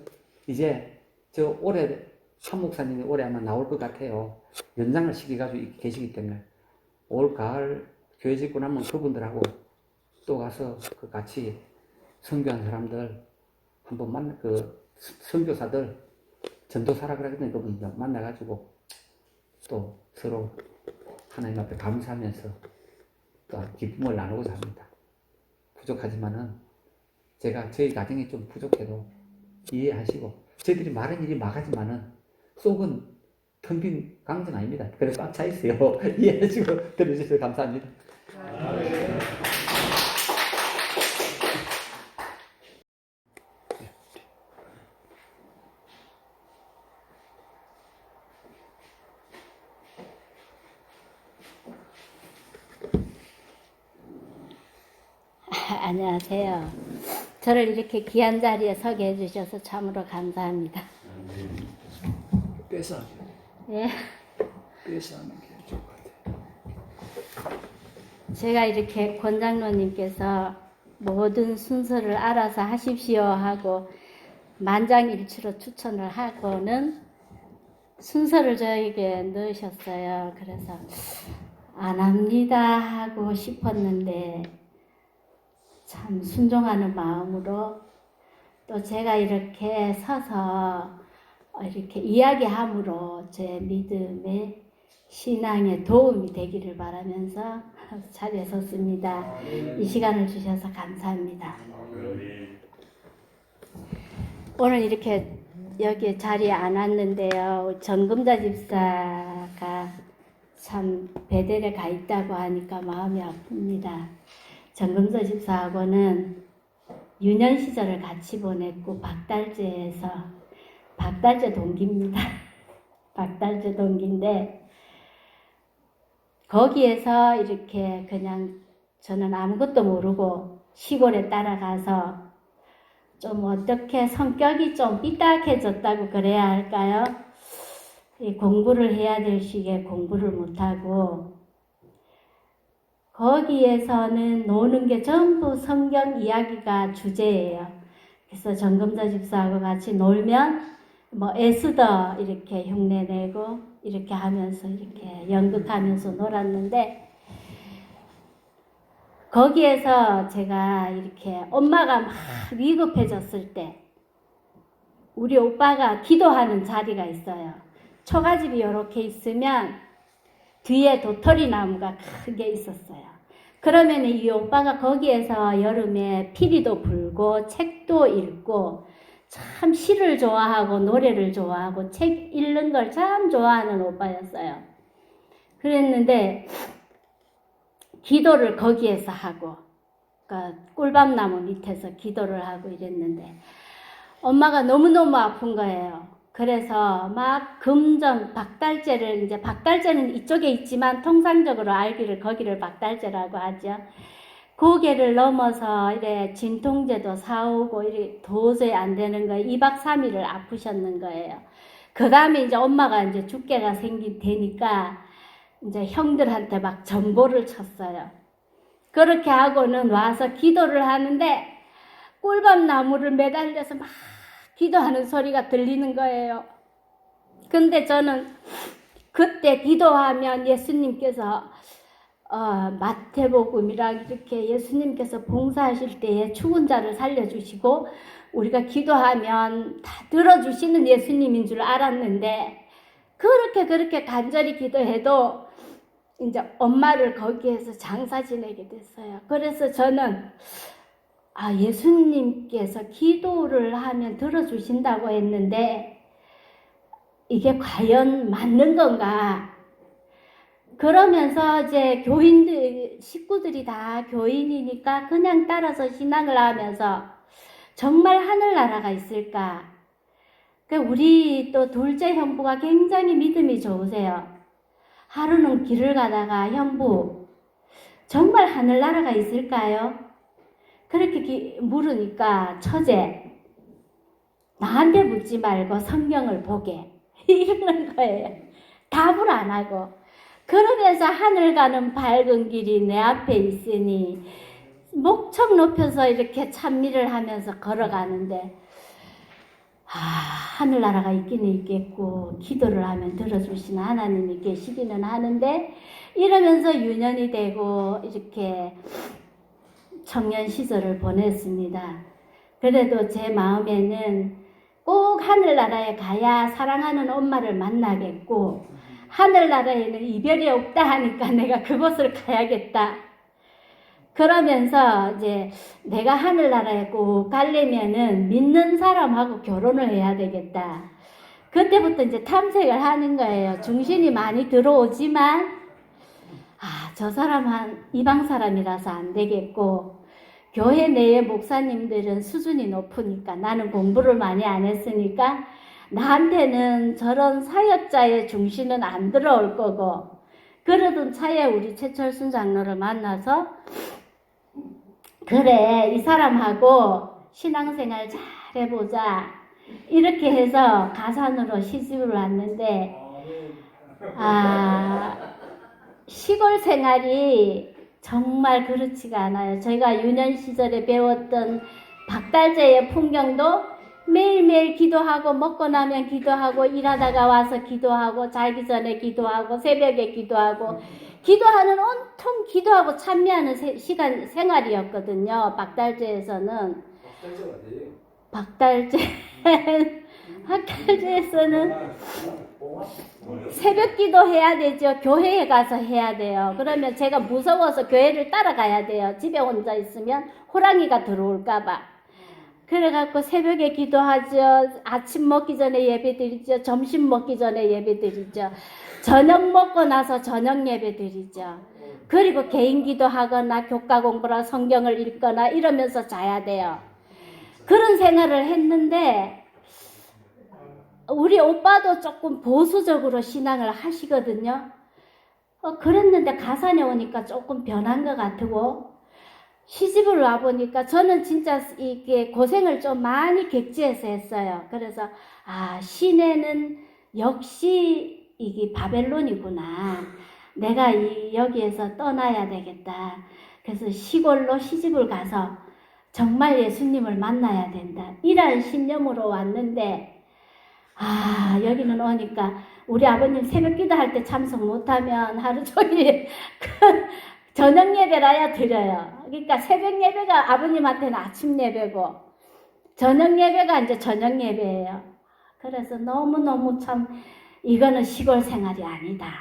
이제 저 올해 한 목사님이 올해 아마 나올 것 같아요. 연장을 시켜가지고 계시기 때문에 올 가을 교회 짓고 나면 그분들하고 또 가서 그 같이 선교한 사람들 한번 그 선교사들 전도사라 그러거든요. 그분들 만나가지고 또 서로 하나님 앞에 감사하면서 또 기쁨을 나누고자 합니다. 부족하지만은 제가 저희 가정이 좀 부족해도 이해하시고 저희들이 말은 일이 막하지만은 속은 텅 빈 강전 아닙니다. 그래서 꽉 차 있어요. 이해해주고 들어주셔서 감사합니다. 안녕하세요. 저를 이렇게 귀한 자리에 서게 해주셔서 참으로 감사합니다. 빼서 예. 빼서 하는 게 좋을 것 같아요. 제가 이렇게 권장로님께서 모든 순서를 알아서 하십시오 하고 만장일치로 추천을 하고는 순서를 저에게 넣으셨어요. 그래서 안 합니다 하고 싶었는데 참 순종하는 마음으로 또 제가 이렇게 서서 이렇게 이야기함으로 제 믿음의 신앙에 도움이 되기를 바라면서 자리에 섰습니다. 이 시간을 주셔서 감사합니다. 오늘 이렇게 여기 자리에 안 왔는데요. 정금자 집사가 참 베델에 가 있다고 하니까 마음이 아픕니다. 정금자 집사하고는 유년 시절을 같이 보냈고 박달재에서 동기입니다. 박달재 동기인데 거기에서 이렇게 그냥 저는 아무것도 모르고 시골에 따라가서 좀 어떻게 성격이 좀 삐딱해졌다고 그래야 할까요? 공부를 해야 될 시기에 공부를 못하고 거기에서는 노는 게 전부 성경 이야기가 주제예요. 그래서 정금자 집사하고 같이 놀면 뭐 에스더 이렇게 흉내내고 이렇게 하면서 이렇게 연극하면서 놀았는데 거기에서 제가 이렇게 엄마가 막 위급해졌을 때 우리 오빠가 기도하는 자리가 있어요. 초가집이 이렇게 있으면 뒤에 도토리 나무가 크게 있었어요. 그러면 이 오빠가 거기에서 여름에 피리도 불고 책도 읽고 참 시를 좋아하고 노래를 좋아하고 책 읽는 걸 참 좋아하는 오빠였어요. 그랬는데 기도를 거기에서 하고 꿀밤나무 밑에서 기도를 하고 이랬는데 엄마가 너무너무 아픈 거예요. 그래서 막 금전, 박달재를 이제 박달재는 이쪽에 있지만 통상적으로 알기를 거기를 박달재라고 하죠. 고개를 넘어서 이래 진통제도 사오고 이래 도저히 안 되는 거예요. 2박 3일을 아프셨는 거예요. 그 다음에 이제 엄마가 이제 죽게가 되니까 이제 형들한테 막 전보를 쳤어요. 그렇게 하고는 와서 기도를 하는데 꿀밤 나무를 매달려서 막 기도하는 소리가 들리는 거예요. 근데 저는 그때 기도하면 예수님께서 마태복음이랑 이렇게 예수님께서 봉사하실 때에 죽은 자를 살려주시고 우리가 기도하면 다 들어주시는 예수님인 줄 알았는데 그렇게 간절히 기도해도 이제 엄마를 거기에서 장사 지내게 됐어요. 그래서 저는 예수님께서 기도를 하면 들어주신다고 했는데 이게 과연 맞는 건가? 그러면서 이제 식구들이 다 교인이니까 그냥 따라서 신앙을 하면서 정말 하늘나라가 있을까? 우리 또 둘째 형부가 굉장히 믿음이 좋으세요. 하루는 길을 가다가 형부, 정말 하늘나라가 있을까요? 그렇게 물으니까 처제, 나한테 묻지 말고 성경을 보게. 이러는 거예요. 답을 안 하고. 그러면서 하늘 가는 밝은 길이 내 앞에 있으니 목청 높여서 이렇게 찬미를 하면서 걸어가는데 하늘나라가 있기는 있겠고 기도를 하면 들어주시는 하나님이 계시기는 하는데 이러면서 유년이 되고 이렇게 청년 시절을 보냈습니다. 그래도 제 마음에는 꼭 하늘나라에 가야 사랑하는 엄마를 만나겠고 하늘나라에는 이별이 없다 하니까 내가 그곳을 가야겠다. 그러면서 이제 내가 하늘나라에 꼭 가려면은 믿는 사람하고 결혼을 해야 되겠다. 그때부터 이제 탐색을 하는 거예요. 중신이 많이 들어오지만 저 사람은 이방 사람이라서 안 되겠고 교회 내의 목사님들은 수준이 높으니까 나는 공부를 많이 안 했으니까 나한테는 저런 사역자의 중심은 안 들어올 거고 그러던 차에 우리 최철순 장로를 만나서 그래 이 사람하고 신앙생활 잘 해보자 이렇게 해서 가산으로 시집을 왔는데 시골 생활이 정말 그렇지가 않아요. 저희가 유년 시절에 배웠던 박달재의 풍경도 매일매일 기도하고 먹고 나면 기도하고 일하다가 와서 기도하고 자기 전에 기도하고 새벽에 기도하고 기도하는 온통 기도하고 찬미하는 생활이었거든요. 박달재에서는 박달재에서는 새벽 기도 해야 되죠. 교회에 가서 해야 돼요. 그러면 제가 무서워서 교회를 따라가야 돼요. 집에 혼자 있으면 호랑이가 들어올까봐. 그래갖고 새벽에 기도하죠. 아침 먹기 전에 예배 드리죠. 점심 먹기 전에 예배 드리죠. 저녁 먹고 나서 저녁 예배 드리죠. 그리고 개인 기도하거나 교과 공부나 성경을 읽거나 이러면서 자야 돼요. 그런 생활을 했는데 우리 오빠도 조금 보수적으로 신앙을 하시거든요. 그랬는데 가산에 오니까 조금 변한 것 같고 시집을 와보니까 저는 진짜 이게 고생을 좀 많이 객지해서 했어요. 그래서 시내는 역시 이게 바벨론이구나. 내가 여기에서 떠나야 되겠다. 그래서 시골로 시집을 가서 정말 예수님을 만나야 된다. 이런 신념으로 왔는데 여기는 오니까 우리 아버님 새벽 기도할 때 참석 못하면 하루 종일 저녁 예배라야 드려요. 그러니까 새벽 예배가 아버님한테는 아침 예배고 저녁 예배가 이제 저녁 예배예요. 그래서 너무너무 참 이거는 시골 생활이 아니다.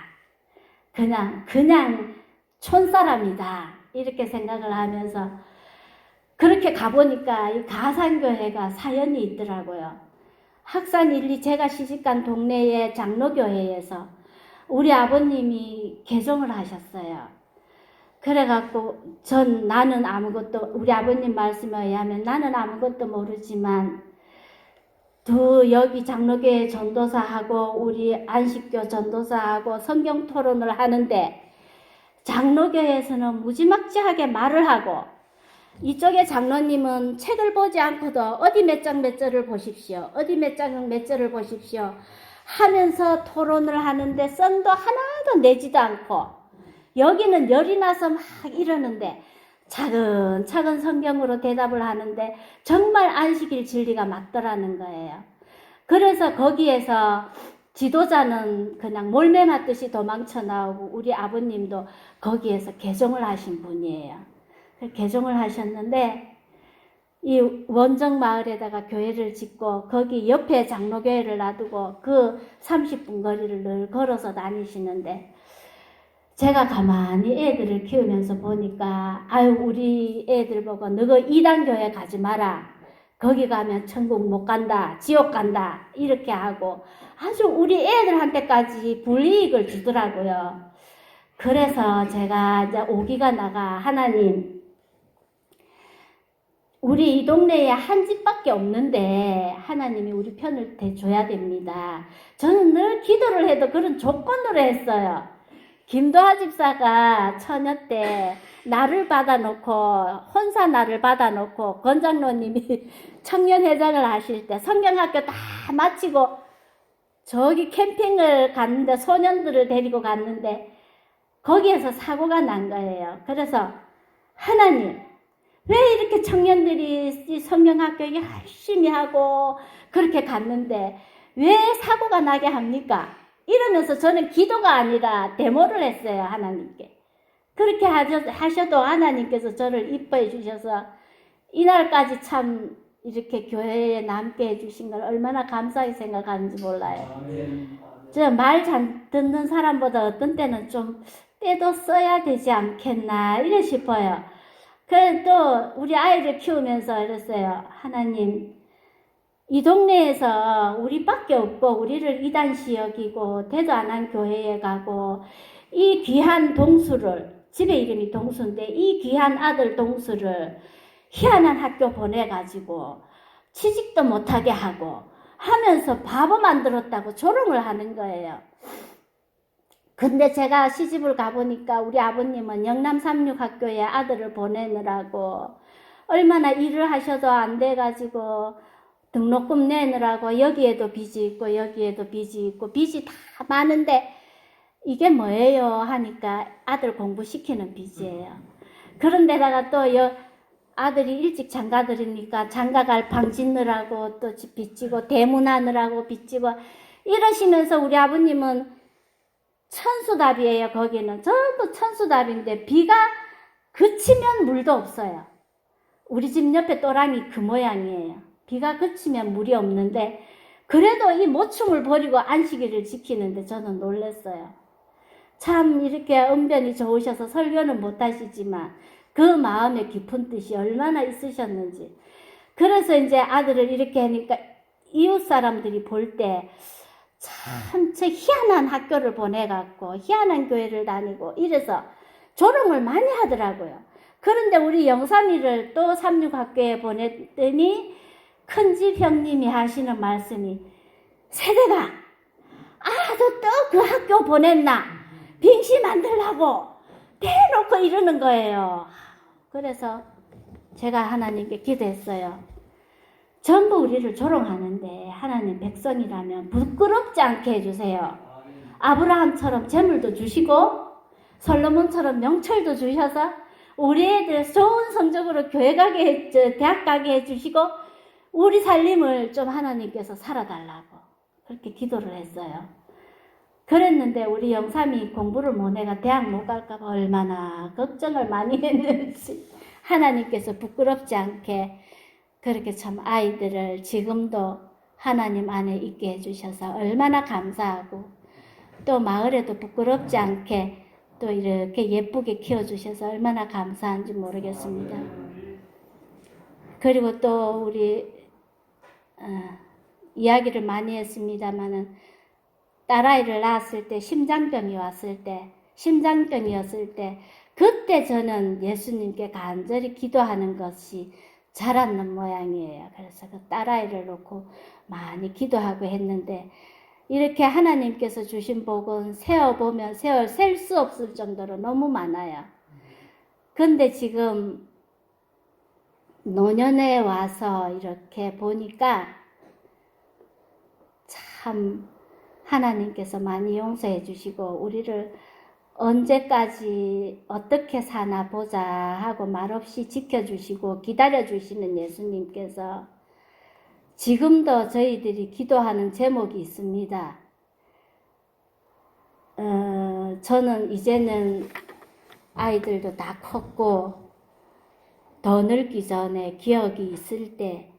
그냥 촌사람이다. 이렇게 생각을 하면서 그렇게 가보니까 이 가산교회가 사연이 있더라고요. 학산 1, 2 제가 시집간 동네의 장로교회에서 우리 아버님이 개종을 하셨어요. 그래갖고 나는 아무것도 우리 아버님 말씀에 의하면 나는 아무것도 모르지만 여기 장로교회 전도사하고 우리 안식교 전도사하고 성경 토론을 하는데 장로교회에서는 무지막지하게 말을 하고 이쪽에 장로님은 책을 보지 않고도 어디 몇 장 몇 절을 보십시오. 어디 몇 장 몇 절을 보십시오. 하면서 토론을 하는데 썬도 하나도 내지도 않고 여기는 열이 나서 막 이러는데 차근차근 성경으로 대답을 하는데 정말 안식일 진리가 맞더라는 거예요. 그래서 거기에서 지도자는 그냥 몰매 맞듯이 도망쳐 나오고 우리 아버님도 거기에서 개종을 하신 분이에요. 개종을 하셨는데 이 원정 마을에다가 교회를 짓고 거기 옆에 장로교회를 놔두고 그 30분 거리를 늘 걸어서 다니시는데 제가 가만히 애들을 키우면서 보니까 아유 우리 애들 보고 너가 이단교회 가지 마라. 거기 가면 천국 못 간다. 지옥 간다. 이렇게 하고 아주 우리 애들한테까지 불이익을 주더라고요. 그래서 제가 이제 오기가 나가 하나님 우리 이 동네에 한 집밖에 없는데 하나님이 우리 편을 대줘야 됩니다. 저는 늘 기도를 해도 그런 조건으로 했어요. 김도하 집사가 처녀 때 나를 받아놓고 혼사 나를 받아놓고 권장로님이 청년회장을 하실 때 성경학교 다 마치고 저기 캠핑을 갔는데 소년들을 데리고 갔는데 거기에서 사고가 난 거예요. 그래서 하나님 왜 이렇게 청년들이 성경학교 열심히 하고 그렇게 갔는데 왜 사고가 나게 합니까? 이러면서 저는 기도가 아니라 데모를 했어요. 하나님께. 그렇게 하셔도 하나님께서 저를 이뻐해 주셔서 이날까지 참 이렇게 교회에 남게 해주신 걸 얼마나 감사히 생각하는지 몰라요. 저 말 잘 듣는 사람보다 어떤 때는 좀 때도 써야 되지 않겠나 이래 싶어요. 그래도 우리 아이를 키우면서 이랬어요. 하나님 이 동네에서 우리밖에 없고 우리를 이단시 여기고 대도 안 한 교회에 가고 이 귀한 동수를 집에 이름이 동수인데 이 귀한 아들 동수를 희한한 학교 보내가지고 취직도 못하게 하고 하면서 바보 만들었다고 조롱을 하는 거예요. 근데 제가 시집을 가보니까 우리 아버님은 영남 삼육학교에 아들을 보내느라고 얼마나 일을 하셔도 안 돼가지고 등록금 내느라고 여기에도 빚이 있고 여기에도 빚이 있고 빚이 다 많은데 이게 뭐예요 하니까 아들 공부시키는 빚이에요. 그런데다가 또 아들이 일찍 장가들으니까 장가갈 방 짓느라고 또 빚지고 대문하느라고 빚지고 이러시면서 우리 아버님은 천수답이에요. 거기는 전부 천수답인데 비가 그치면 물도 없어요. 우리 집 옆에 또랑이 그 모양이에요. 비가 그치면 물이 없는데 그래도 이 모충을 버리고 안식일을 지키는데 저는 놀랐어요. 참 이렇게 언변이 좋으셔서 설교는 못하시지만 그 마음의 깊은 뜻이 얼마나 있으셨는지. 그래서 이제 아들을 이렇게 하니까 이웃 사람들이 볼 때 참 희한한 학교를 보내갖고 희한한 교회를 다니고 이래서 조롱을 많이 하더라고요. 그런데 우리 영삼이를 또 삼육학교에 보냈더니 큰집 형님이 하시는 말씀이 세대가 아도 또 그 학교 보냈나 빙시 만들라고 대놓고 이러는 거예요. 그래서 제가 하나님께 기도했어요. 전부 우리를 조롱하는데 하나님 백성이라면 부끄럽지 않게 해주세요. 아브라함처럼 재물도 주시고 솔로몬처럼 명철도 주셔서 우리 애들 좋은 성적으로 교회 가게 대학 가게 해주시고 우리 살림을 좀 하나님께서 살아달라고 그렇게 기도를 했어요. 그랬는데 우리 영삼이 공부를 못해가 대학 못 갈까 봐 얼마나 걱정을 많이 했는지 하나님께서 부끄럽지 않게 그렇게 참 아이들을 지금도 하나님 안에 있게 해주셔서 얼마나 감사하고 또 마을에도 부끄럽지 않게 또 이렇게 예쁘게 키워주셔서 얼마나 감사한지 모르겠습니다. 그리고 또 우리 이야기를 많이 했습니다마는 딸아이를 낳았을 때 심장병이었을 때 그때 저는 예수님께 간절히 기도하는 것이 자랐는 모양이에요. 그래서 그 딸아이를 놓고 많이 기도하고 했는데 이렇게 하나님께서 주신 복은 세어보면 셀 수 없을 정도로 너무 많아요. 근데 지금 노년에 와서 이렇게 보니까 참 하나님께서 많이 용서해 주시고 우리를 언제까지 어떻게 사나 보자 하고 말없이 지켜주시고 기다려주시는 예수님께서 지금도 저희들이 기도하는 제목이 있습니다. 저는 이제는 아이들도 다 컸고 더 늙기 전에 기억이 있을 때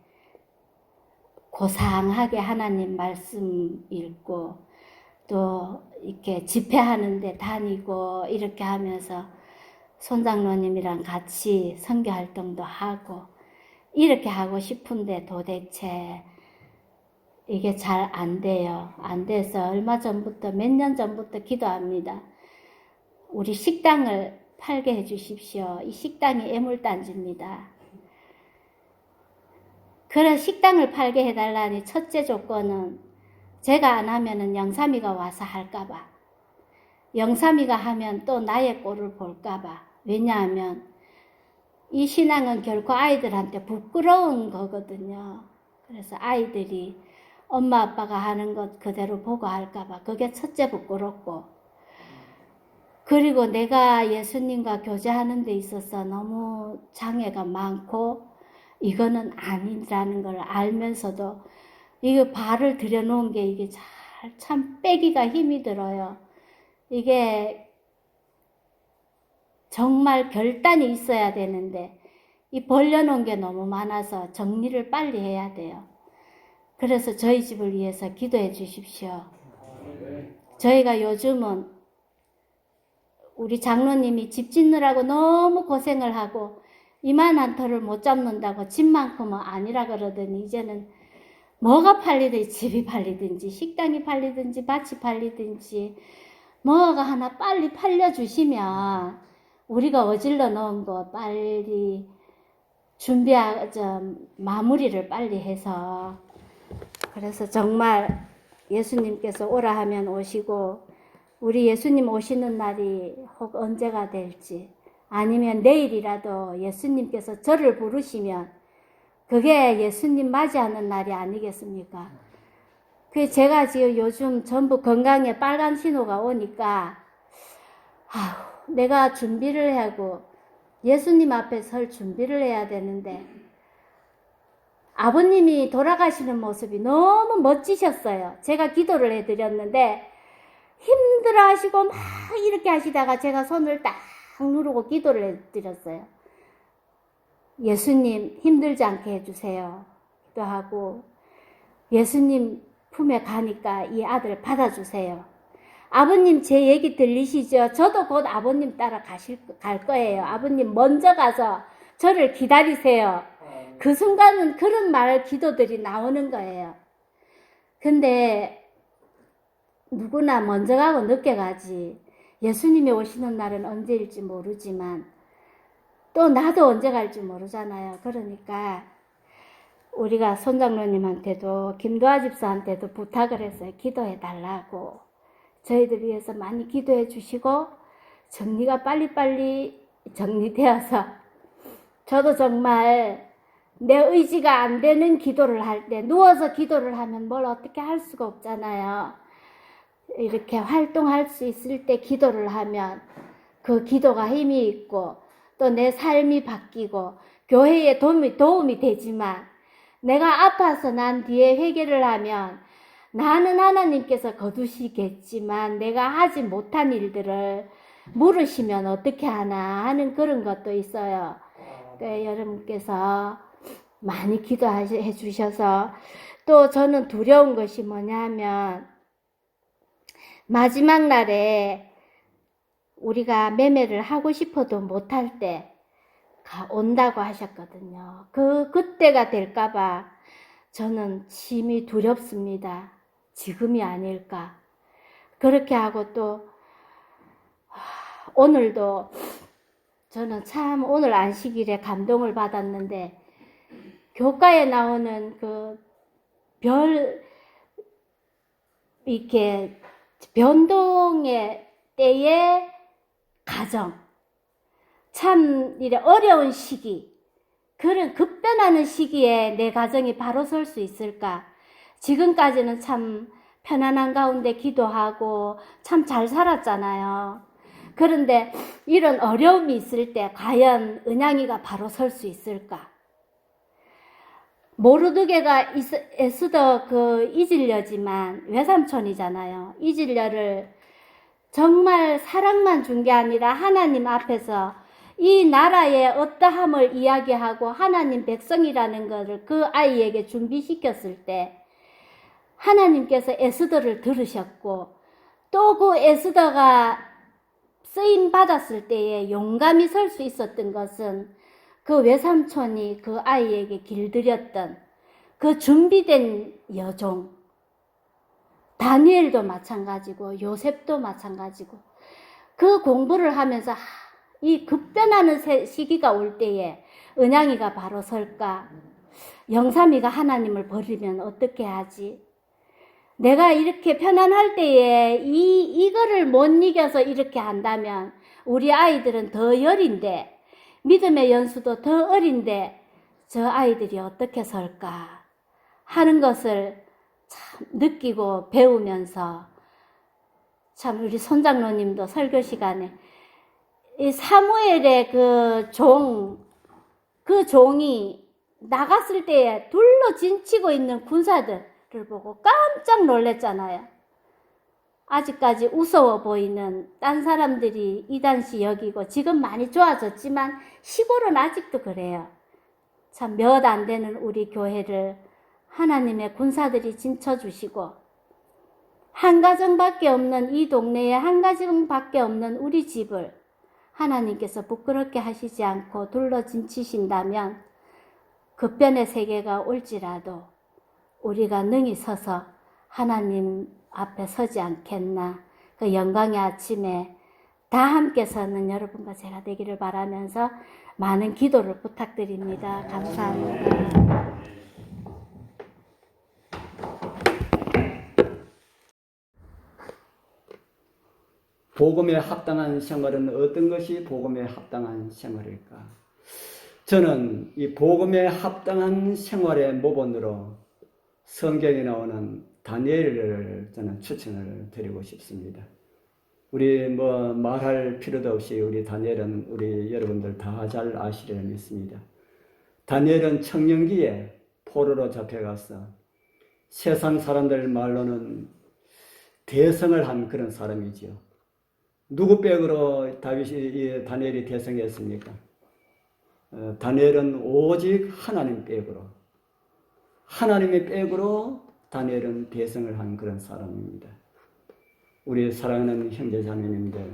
고상하게 하나님 말씀 읽고 또 이렇게 집회하는데 다니고 이렇게 하면서 손장로님이랑 같이 선교 활동도 하고 이렇게 하고 싶은데 도대체 이게 잘 안 돼요. 안 돼서 얼마 전부터 몇 년 전부터 기도합니다. 우리 식당을 팔게 해 주십시오. 이 식당이 애물단지입니다. 그런 식당을 팔게 해달라니 첫째 조건은 제가 안 하면은 영삼이가 와서 할까봐. 영삼이가 하면 또 나의 꼴을 볼까봐. 왜냐하면 이 신앙은 결코 아이들한테 부끄러운 거거든요. 그래서 아이들이 엄마 아빠가 하는 것 그대로 보고 할까봐. 그게 첫째 부끄럽고. 그리고 내가 예수님과 교제하는 데 있어서 너무 장애가 많고 이거는 아니라는 걸 알면서도 이거 발을 들여놓은 게 이게 참 빼기가 힘이 들어요. 이게 정말 결단이 있어야 되는데 이 벌려놓은 게 너무 많아서 정리를 빨리 해야 돼요. 그래서 저희 집을 위해서 기도해 주십시오. 저희가 요즘은 우리 장로님이 집 짓느라고 너무 고생을 하고 이만한 터를 못 잡는다고 집만큼은 아니라 그러더니 이제는 뭐가 팔리든지 집이 팔리든지 식당이 팔리든지 밭이 팔리든지 뭐가 하나 빨리 팔려주시면 우리가 어질러 놓은 거 빨리 마무리를 빨리 해서 그래서 정말 예수님께서 오라 하면 오시고 우리 예수님 오시는 날이 혹 언제가 될지 아니면 내일이라도 예수님께서 저를 부르시면 그게 예수님 맞이하는 날이 아니겠습니까? 그 제가 지금 요즘 전부 건강에 빨간 신호가 오니까 내가 준비를 하고 예수님 앞에 설 준비를 해야 되는데 아버님이 돌아가시는 모습이 너무 멋지셨어요. 제가 기도를 해드렸는데 힘들어 하시고 막 이렇게 하시다가 제가 손을 딱 누르고 기도를 해드렸어요. 예수님 힘들지 않게 해주세요. 기도하고 예수님 품에 가니까 이 아들 받아주세요. 아버님 제 얘기 들리시죠? 저도 곧 아버님 따라 갈 거예요. 아버님 먼저 가서 저를 기다리세요. 그 순간은 그런 기도들이 나오는 거예요. 근데 누구나 먼저 가고 늦게 가지. 예수님이 오시는 날은 언제일지 모르지만 또 나도 언제 갈지 모르잖아요. 그러니까 우리가 손장로님한테도 김도아 집사한테도 부탁을 했어요. 기도해 달라고. 저희들 위해서 많이 기도해 주시고 정리가 빨리빨리 정리되어서 저도 정말 내 의지가 안 되는 기도를 할 때 누워서 기도를 하면 뭘 어떻게 할 수가 없잖아요. 이렇게 활동할 수 있을 때 기도를 하면 그 기도가 힘이 있고 또 내 삶이 바뀌고 교회에 도움이 되지만 내가 아파서 난 뒤에 회개를 하면 나는 하나님께서 거두시겠지만 내가 하지 못한 일들을 물으시면 어떻게 하나 하는 그런 것도 있어요. 여러분께서 많이 기도해 주셔서 또 저는 두려운 것이 뭐냐면 마지막 날에 우리가 매매를 하고 싶어도 못할 때 온다고 하셨거든요. 그때가 될까봐 저는 심히 두렵습니다. 지금이 아닐까. 그렇게 하고 또 오늘도 저는 참 오늘 안식일에 감동을 받았는데 교과에 나오는 그 이렇게 변동의 때의 가정, 참 이래 어려운 시기, 그런 급변하는 시기에 내 가정이 바로 설 수 있을까? 지금까지는 참 편안한 가운데 기도하고 참 잘 살았잖아요. 그런데 이런 어려움이 있을 때 과연 은양이가 바로 설 수 있을까? 모르드게가 에스더 그 이질려지만 외삼촌이잖아요. 이질려를 정말 사랑만 준 게 아니라 하나님 앞에서 이 나라의 어떠함을 이야기하고 하나님 백성이라는 것을 그 아이에게 준비시켰을 때 하나님께서 에스더를 들으셨고 또 그 에스더가 쓰임 받았을 때에 용감히 설 수 있었던 것은 그 외삼촌이 그 아이에게 길들였던 그 준비된 여종, 다니엘도 마찬가지고 요셉도 마찬가지고 그 공부를 하면서 이 급변하는 시기가 올 때에 은양이가 바로 설까? 영삼이가 하나님을 버리면 어떻게 하지? 내가 이렇게 편안할 때에 이거를 못 이겨서 이렇게 한다면 우리 아이들은 더 여린데 믿음의 연수도 더 어린데 저 아이들이 어떻게 설까 하는 것을 참 느끼고 배우면서 참 우리 손장로님도 설교 시간에 이 사무엘의 그 종이 나갔을 때에 둘러 진치고 있는 군사들을 보고 깜짝 놀랐잖아요. 아직까지 우스워 보이는 딴 사람들이 이단시 여기고 지금 많이 좋아졌지만 시골은 아직도 그래요. 참 몇 안 되는 우리 교회를 하나님의 군사들이 진쳐주시고 한 가정밖에 없는 이 동네에 한 가정밖에 없는 우리 집을 하나님께서 부끄럽게 하시지 않고 둘러 진치신다면 급변의 세계가 올지라도 우리가 능히 서서 하나님 앞에 서지 않겠나. 그 영광의 아침에 다 함께 서는 여러분과 제가 되기를 바라면서 많은 기도를 부탁드립니다. 감사합니다. 복음에 합당한 생활은 어떤 것이 복음에 합당한 생활일까? 저는 이 복음에 합당한 생활의 모본으로 성경에 나오는 다니엘을 저는 추천을 드리고 싶습니다. 우리 말할 필요도 없이 우리 다니엘은 우리 여러분들 다 잘 아시리라 믿습니다. 다니엘은 청년기에 포로로 잡혀가서 세상 사람들 말로는 대성을 한 그런 사람이지요. 누구 백으로 다니엘이 대성했습니까? 다니엘은 오직 하나님 백으로, 하나님의 백으로 다니엘은 대성을 한 그런 사람입니다. 우리 사랑하는 형제자매님들,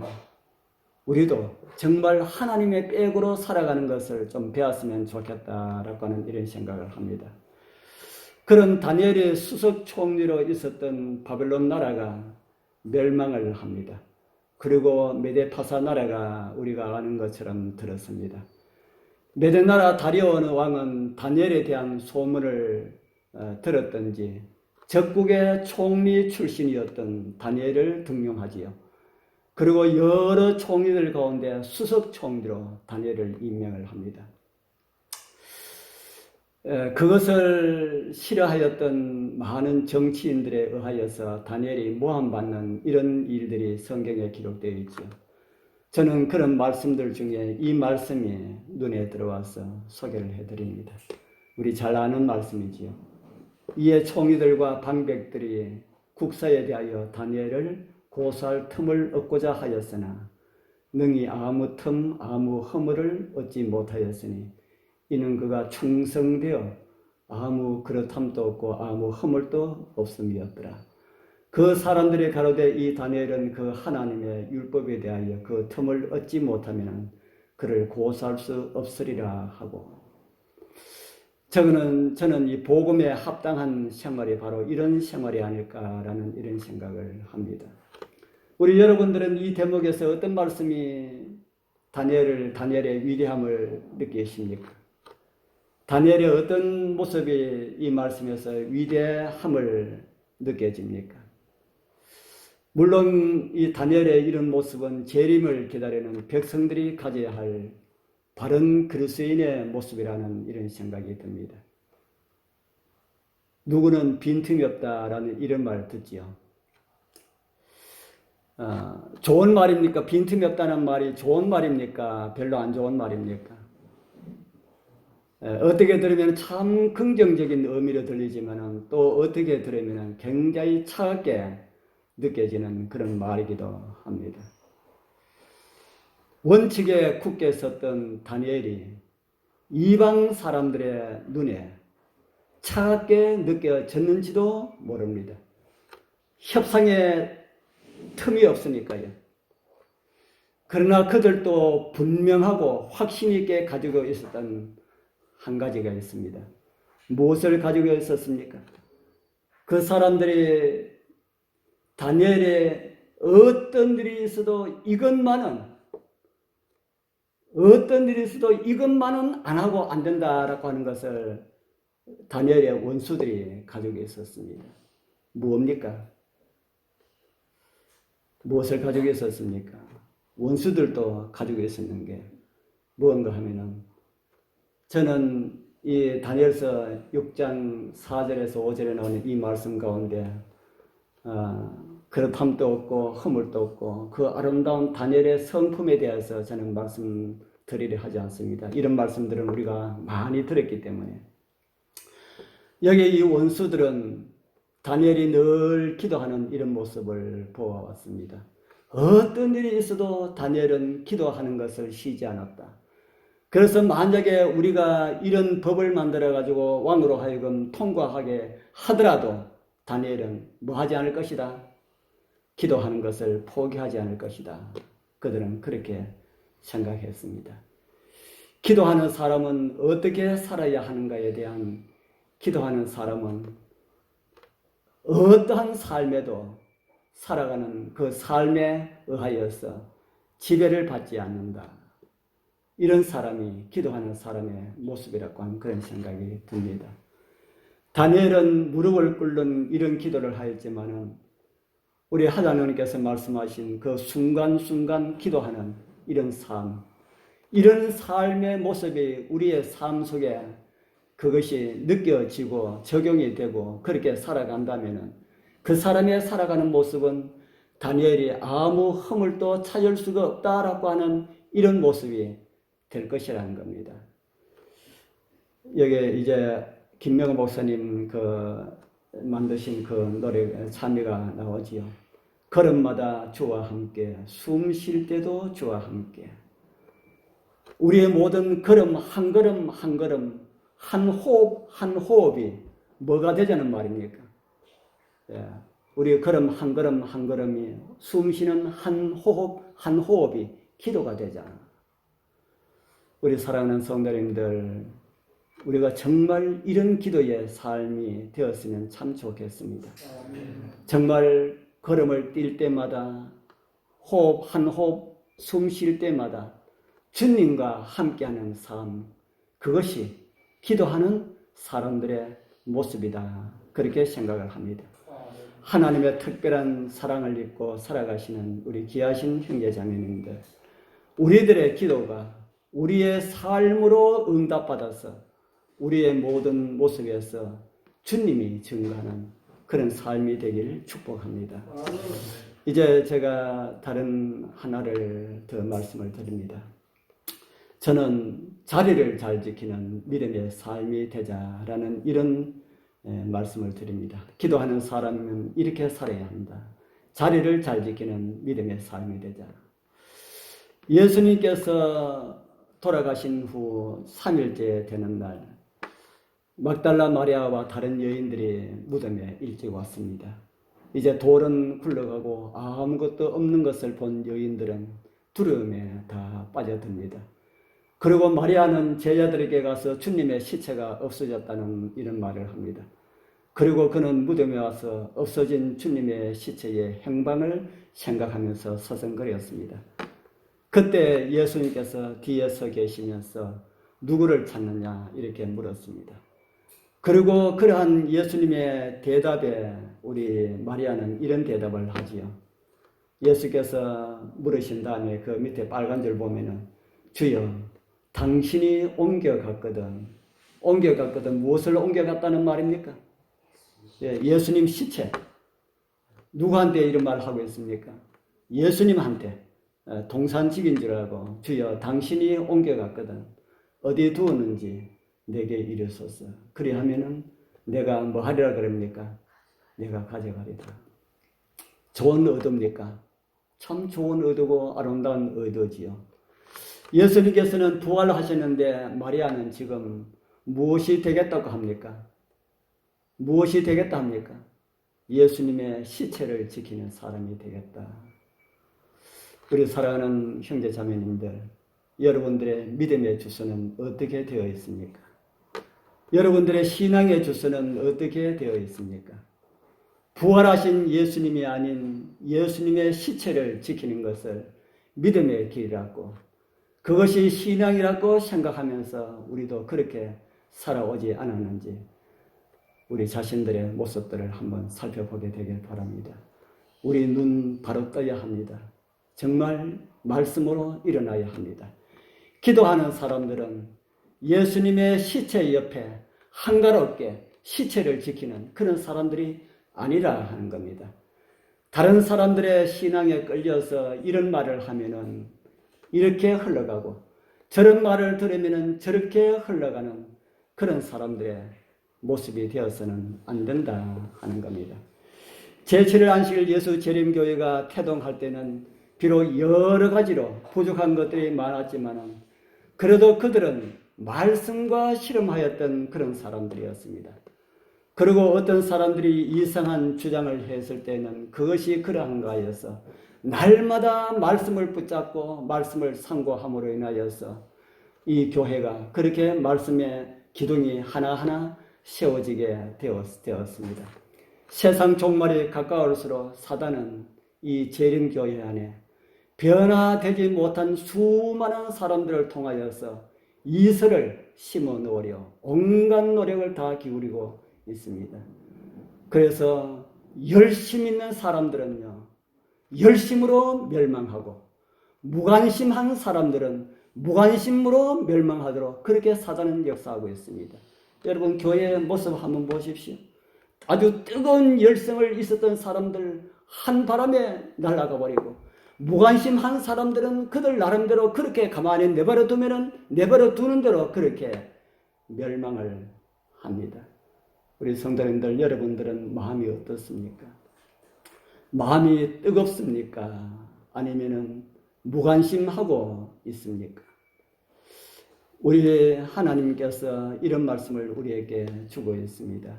우리도 정말 하나님의 백으로 살아가는 것을 좀 배웠으면 좋겠다라고 하는 이런 생각을 합니다. 그런 다니엘의 수석 총리로 있었던 바벨론 나라가 멸망을 합니다. 그리고 메데파사 나라가 우리가 아는 것처럼 들었습니다. 메데 나라 다리오 왕은 다니엘에 대한 소문을 들었던지 적국의 총리 출신이었던 다니엘을 등용하지요. 그리고 여러 총리들 가운데 수석 총리로 다니엘을 임명을 합니다. 그것을 싫어하였던 많은 정치인들에 의하여서 다니엘이 모함받는 이런 일들이 성경에 기록되어 있죠. 저는 그런 말씀들 중에 이 말씀이 눈에 들어와서 소개를 해드립니다. 우리 잘 아는 말씀이지요. 이에 총리들과 방백들이 국사에 대하여 다니엘을 고소할 틈을 얻고자 하였으나 능히 아무 틈 아무 허물을 얻지 못하였으니 이는 그가 충성되어 아무 그렇함도 없고 아무 허물도 없음이었더라. 그 사람들이 가로되 이 다니엘은 그 하나님의 율법에 대하여 그 틈을 얻지 못하면 그를 고소할 수 없으리라 하고, 저는 이 복음에 합당한 생활이 바로 이런 생활이 아닐까라는 이런 생각을 합니다. 우리 여러분들은 이 대목에서 어떤 말씀이 다니엘의 위대함을 느끼십니까? 다니엘의 어떤 모습이 이 말씀에서 위대함을 느껴집니까? 물론 이 다니엘의 이런 모습은 재림을 기다리는 백성들이 가져야 할 바른 그리스도인의 모습이라는 이런 생각이 듭니다. 누구는 빈틈이 없다라는 이런 말을 듣지요. 좋은 말입니까? 빈틈이 없다는 말이 좋은 말입니까? 별로 안 좋은 말입니까? 어떻게 들으면 참 긍정적인 의미로 들리지만 또 어떻게 들으면 굉장히 차갑게 느껴지는 그런 말이기도 합니다. 원칙에 굳게 섰던 다니엘이 이방 사람들의 눈에 차갑게 느껴졌는지도 모릅니다. 협상의 틈이 없으니까요. 그러나 그들도 분명하고 확신 있게 가지고 있었던 한 가지가 있습니다. 무엇을 가지고 있었습니까? 그 사람들이 다니엘의 어떤 일이 있어도 이것만은 안 하고 안 된다라고 하는 것을 다니엘의 원수들이 가지고 있었습니다. 무엇입니까? 무엇을 가지고 있었습니까? 원수들도 가지고 있었는 게 무언가 하면은 저는 이 다니엘서 6장 4절에서 5절에 나오는 이 말씀 가운데 그렇함도 없고 허물도 없고 그 아름다운 다니엘의 성품에 대해서 저는 말씀드리려 하지 않습니다. 이런 말씀들은 우리가 많이 들었기 때문에 여기 이 원수들은 다니엘이 늘 기도하는 이런 모습을 보아왔습니다. 어떤 일이 있어도 다니엘은 기도하는 것을 쉬지 않았다. 그래서 만약에 우리가 이런 법을 만들어가지고 왕으로 하여금 통과하게 하더라도 다니엘은 뭐 하지 않을 것이다? 기도하는 것을 포기하지 않을 것이다. 그들은 그렇게 생각했습니다. 기도하는 사람은 어떻게 살아야 하는가에 대한 기도하는 사람은 어떠한 삶에도 살아가는 그 삶에 의하여서 지배를 받지 않는다. 이런 사람이 기도하는 사람의 모습이라고 하는 그런 생각이 듭니다. 다니엘은 무릎을 꿇는 이런 기도를 하였지만은 우리 하나님께서 말씀하신 그 순간순간 기도하는 이런 삶, 이런 삶의 모습이 우리의 삶 속에 그것이 느껴지고 적용이 되고 그렇게 살아간다면 그 사람의 살아가는 모습은 다니엘이 아무 허물도 찾을 수가 없다라고 하는 이런 모습이 될 것이라는 겁니다. 여기 이제 김명호 목사님 만드신 그 노래 찬미가 나오지요. 걸음마다 주와 함께, 숨 쉴 때도 주와 함께. 우리의 모든 걸음 한 걸음 한 걸음, 한 호흡 한 호흡이 뭐가 되자는 말입니까? 우리의 걸음 한 걸음 한 걸음이 숨 쉬는 한 호흡 한 호흡이 기도가 되잖아. 우리 사랑하는 성도님들, 우리가 정말 이런 기도의 삶이 되었으면 참 좋겠습니다. 정말 걸음을 뛸 때마다 호흡 한 호흡 숨 쉴 때마다 주님과 함께하는 삶, 그것이 기도하는 사람들의 모습이다. 그렇게 생각을 합니다. 하나님의 특별한 사랑을 입고 살아가시는 우리 귀하신 형제자매님들, 우리들의 기도가 우리의 삶으로 응답받아서 우리의 모든 모습에서 주님이 증거하는 그런 삶이 되길 축복합니다. 이제 제가 다른 하나를 더 말씀을 드립니다. 저는 자리를 잘 지키는 믿음의 삶이 되자라는 이런 말씀을 드립니다. 기도하는 사람은 이렇게 살아야 한다. 자리를 잘 지키는 믿음의 삶이 되자. 예수님께서 돌아가신 후 3일째 되는 날, 막달라 마리아와 다른 여인들이 무덤에 일찍 왔습니다. 이제 돌은 굴러가고 아무것도 없는 것을 본 여인들은 두려움에 다 빠져듭니다. 그리고 마리아는 제자들에게 가서 주님의 시체가 없어졌다는 이런 말을 합니다. 그리고 그는 무덤에 와서 없어진 주님의 시체의 행방을 생각하면서 서성거렸습니다. 그때 예수님께서 뒤에 서 계시면서 누구를 찾느냐 이렇게 물었습니다. 그리고 그러한 예수님의 대답에 우리 마리아는 이런 대답을 하지요. 예수께서 물으신 다음에 그 밑에 빨간 줄 보면은 주여 당신이 옮겨갔거든. 옮겨갔거든. 무엇을 옮겨갔다는 말입니까? 예수님 시체. 누구한테 이런 말을 하고 있습니까? 예수님한테 동산직인 줄 알고 주여 당신이 옮겨갔거든. 어디에 두었는지 내게 이르소서. 그리하면은 내가 뭐 하리라 그럽니까? 내가 가져가리다. 좋은 의도입니까? 참 좋은 의도고 아름다운 의도지요. 예수님께서는 부활하셨는데 마리아는 지금 무엇이 되겠다고 합니까? 무엇이 되겠다 합니까? 예수님의 시체를 지키는 사람이 되겠다. 우리 사랑하는 형제 자매님들, 여러분들의 믿음의 주소는 어떻게 되어 있습니까? 여러분들의 신앙의 주소는 어떻게 되어 있습니까? 부활하신 예수님이 아닌 예수님의 시체를 지키는 것을 믿음의 길이라고, 그것이 신앙이라고 생각하면서 우리도 그렇게 살아오지 않았는지 우리 자신들의 모습들을 한번 살펴보게 되길 바랍니다. 우리 눈 바로 떠야 합니다. 정말 말씀으로 일어나야 합니다. 기도하는 사람들은 예수님의 시체 옆에 한가롭게 시체를 지키는 그런 사람들이 아니라 하는 겁니다. 다른 사람들의 신앙에 끌려서 이런 말을 하면은 이렇게 흘러가고 저런 말을 들으면은 저렇게 흘러가는 그런 사람들의 모습이 되어서는 안 된다 하는 겁니다. 제7일 안식일 예수 재림교회가 태동할 때는 비록 여러 가지로 부족한 것들이 많았지만 그래도 그들은 말씀과 실험하였던 그런 사람들이었습니다. 그리고 어떤 사람들이 이상한 주장을 했을 때는 그것이 그러한가 하여서 날마다 말씀을 붙잡고 말씀을 상고함으로 인하여서 이 교회가 그렇게 말씀의 기둥이 하나하나 세워지게 되었습니다. 세상 종말이 가까울수록 사단은 이 재림교회 안에 변화되지 못한 수많은 사람들을 통하여서 이설을 심어 놓으려 온갖 노력을 다 기울이고 있습니다. 그래서 열심 있는 사람들은요, 열심으로 멸망하고 무관심한 사람들은 무관심으로 멸망하도록 그렇게 사단은 역사하고 있습니다. 여러분 교회의 모습 한번 보십시오. 아주 뜨거운 열성을 있었던 사람들 한바람에 날아가 버리고 무관심한 사람들은 그들 나름대로 그렇게 가만히 내버려 두면은 내버려 두는 대로 그렇게 멸망을 합니다. 우리 성도님들 여러분들은 마음이 어떻습니까? 마음이 뜨겁습니까? 아니면은 무관심하고 있습니까? 우리 하나님께서 이런 말씀을 우리에게 주고 있습니다.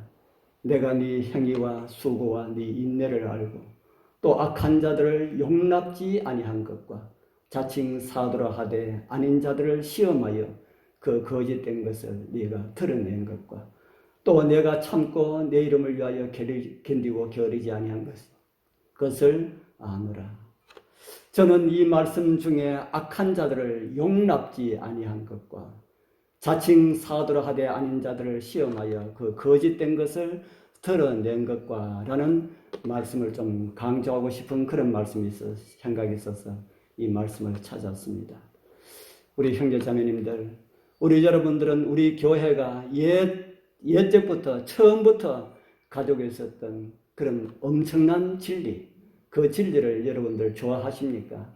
내가 네 행위와 수고와 네 인내를 알고 또 악한 자들을 용납지 아니한 것과 자칭 사도라 하되 아닌 자들을 시험하여 그 거짓된 것을 네가 드러낸 것과 또 내가 참고 내 이름을 위하여 견디고 게으르지 아니한 것을 아노라. 저는 이 말씀 중에 악한 자들을 용납지 아니한 것과 자칭 사도라 하되 아닌 자들을 시험하여 그 거짓된 것을 드러낸 것과 라는 말씀을 좀 강조하고 싶은 그런 말씀이 있어서 생각이 있어서 이 말씀을 찾았습니다. 우리 형제 자매님들, 우리 여러분들은 우리 교회가 옛적부터 처음부터 가지고 있었던 그런 엄청난 진리, 그 진리를 여러분들 좋아하십니까?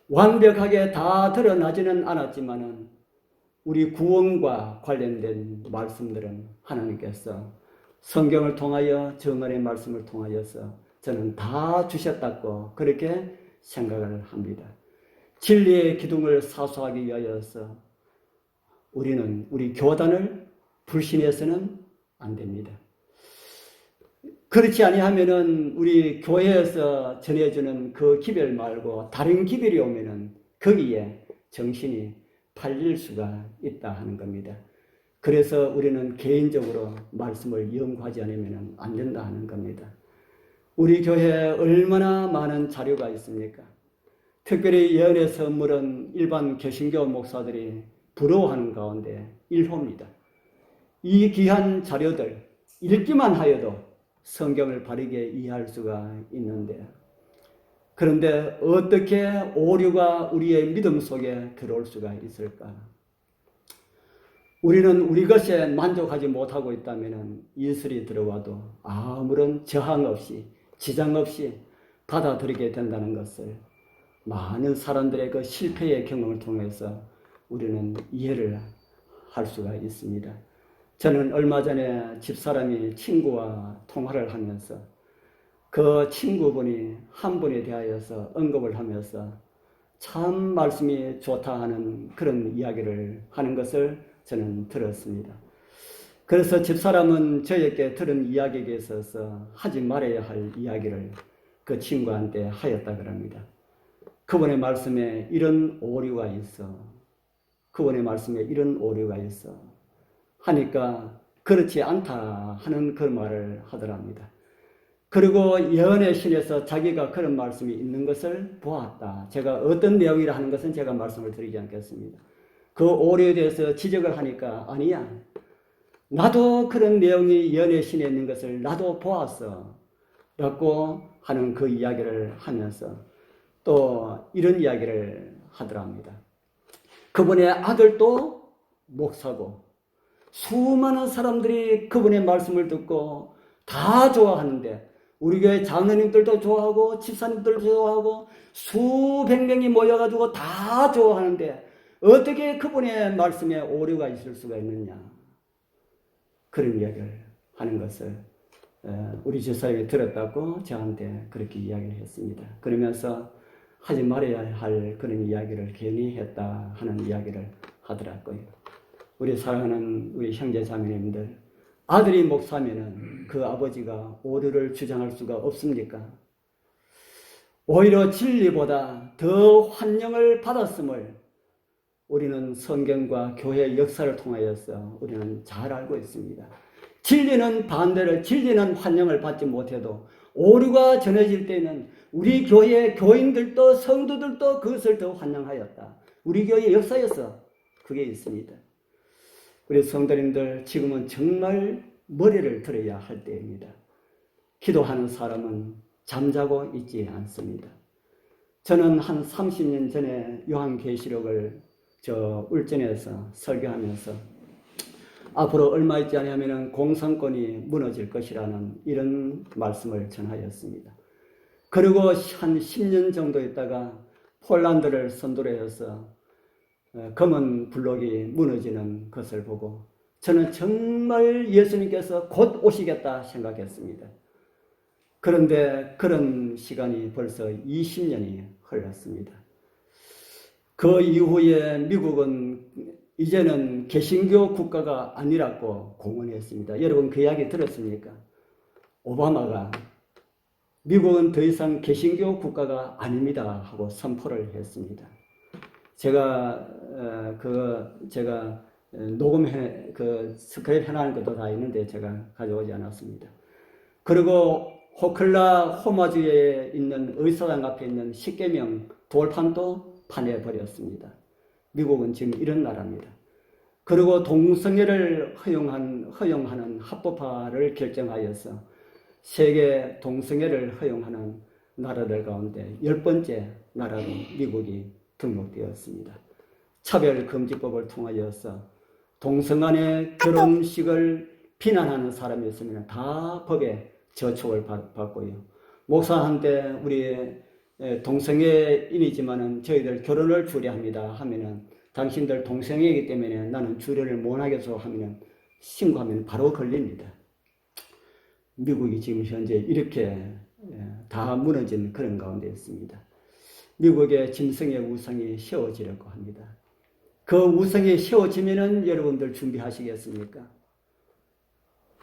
완벽하게 다 드러나지는 않았지만은 우리 구원과 관련된 말씀들은 하나님께서 성경을 통하여 정언의 말씀을 통하여서 저는 다 주셨다고 그렇게 생각을 합니다. 진리의 기둥을 사수하기 위하여서 우리는 우리 교단을 불신해서는 안 됩니다. 그렇지 아니하면은 우리 교회에서 전해주는 그 기별 말고 다른 기별이 오면은 거기에 정신이 팔릴 수가 있다 하는 겁니다. 그래서 우리는 개인적으로 말씀을 연구하지 않으면 안 된다 하는 겁니다. 우리 교회에 얼마나 많은 자료가 있습니까? 특별히 예언의 선물은 일반 개신교 목사들이 부러워하는 가운데 1호입니다. 이 귀한 자료들 읽기만 하여도 성경을 바르게 이해할 수가 있는데, 그런데 어떻게 오류가 우리의 믿음 속에 들어올 수가 있을까? 우리는 우리 것에 만족하지 못하고 있다면 이슬이 들어와도 아무런 저항 없이 지장 없이 받아들이게 된다는 것을 많은 사람들의 그 실패의 경험을 통해서 우리는 이해를 할 수가 있습니다. 저는 얼마 전에 집사람이 친구와 통화를 하면서 그 친구분이 한 분에 대하여서 언급을 하면서 참 말씀이 좋다 하는 그런 이야기를 하는 것을 저는 들었습니다. 그래서 집사람은 저에게 들은 이야기에 있어서 하지 말아야 할 이야기를 그 친구한테 하였다 그럽니다. 그분의 말씀에 이런 오류가 있어. 그분의 말씀에 이런 오류가 있어. 하니까 그렇지 않다 하는 그 말을 하더랍니다. 그리고 예언의 신에서 자기가 그런 말씀이 있는 것을 보았다. 제가 어떤 내용이라 하는 것은 제가 말씀을 드리지 않겠습니다. 그 오류에 대해서 지적을 하니까 아니야. 나도 그런 내용이 예언의 신에 있는 것을 나도 보았어. 라고 하는 그 이야기를 하면서 또 이런 이야기를 하더랍니다. 그분의 아들도 목사고 수많은 사람들이 그분의 말씀을 듣고 다 좋아하는데 우리 교회 장로님들도 좋아하고 집사님들도 좋아하고 수백 명이 모여가지고 다 좋아하는데 어떻게 그분의 말씀에 오류가 있을 수가 있느냐, 그런 이야기를 하는 것을 우리 집사님이 들었다고 저한테 그렇게 이야기를 했습니다. 그러면서 하지 말아야 할 그런 이야기를 괜히 했다 하는 이야기를 하더라고요. 우리 사랑하는 우리 형제 자매님들, 아들이 목사면은 그 아버지가 오류를 주장할 수가 없습니까? 오히려 진리보다 더 환영을 받았음을 우리는 성경과 교회의 역사를 통하여서 우리는 잘 알고 있습니다. 진리는 반대로 진리는 환영을 받지 못해도 오류가 전해질 때는 우리 교회의 교인들도 성도들도 그것을 더 환영하였다. 우리 교회의 역사에서 그게 있습니다. 우리 성도님들, 지금은 정말 머리를 들어야 할 때입니다. 기도하는 사람은 잠자고 있지 않습니다. 저는 한 30년 전에 요한계시록을 울전에서 설교하면서 앞으로 얼마 있지 않으면 공산권이 무너질 것이라는 이런 말씀을 전하였습니다. 그리고 한 10년 정도 있다가 폴란드를 선두로 해서 검은 블록이 무너지는 것을 보고 저는 정말 예수님께서 곧 오시겠다 생각했습니다. 그런데 그런 시간이 벌써 20년이 흘렀습니다. 그 이후에 미국은 이제는 개신교 국가가 아니라고 공언했습니다. 여러분 그 이야기 들었습니까? 오바마가 미국은 더 이상 개신교 국가가 아닙니다 하고 선포를 했습니다. 제가 녹음해 스크랩 해놓은 것도 다 있는데 제가 가져오지 않았습니다. 그리고 호클라호마주에 있는 의사당 앞에 있는 십계명 돌판도 파내버렸습니다. 미국은 지금 이런 나라입니다. 그리고 동성애를 허용하는 합법화를 결정하여서 세계 동성애를 허용하는 나라들 가운데 10번째 나라로 미국이 등록되었습니다. 차별금지법을 통하여서 동성간의 결혼식을 비난하는 사람이 있으면 다 법에 저촉을 받고요. 목사한테 우리 동성애인이지만은 저희들 결혼을 주례합니다 하면은 당신들 동성애이기 때문에 나는 주례를 못하겠소 하면은 신고하면 바로 걸립니다. 미국이 지금 현재 이렇게 다 무너진 그런 가운데 있습니다. 미국의 짐승의 우상이 세워지려고 합니다. 그 우상이 세워지면은 여러분들 준비하시겠습니까?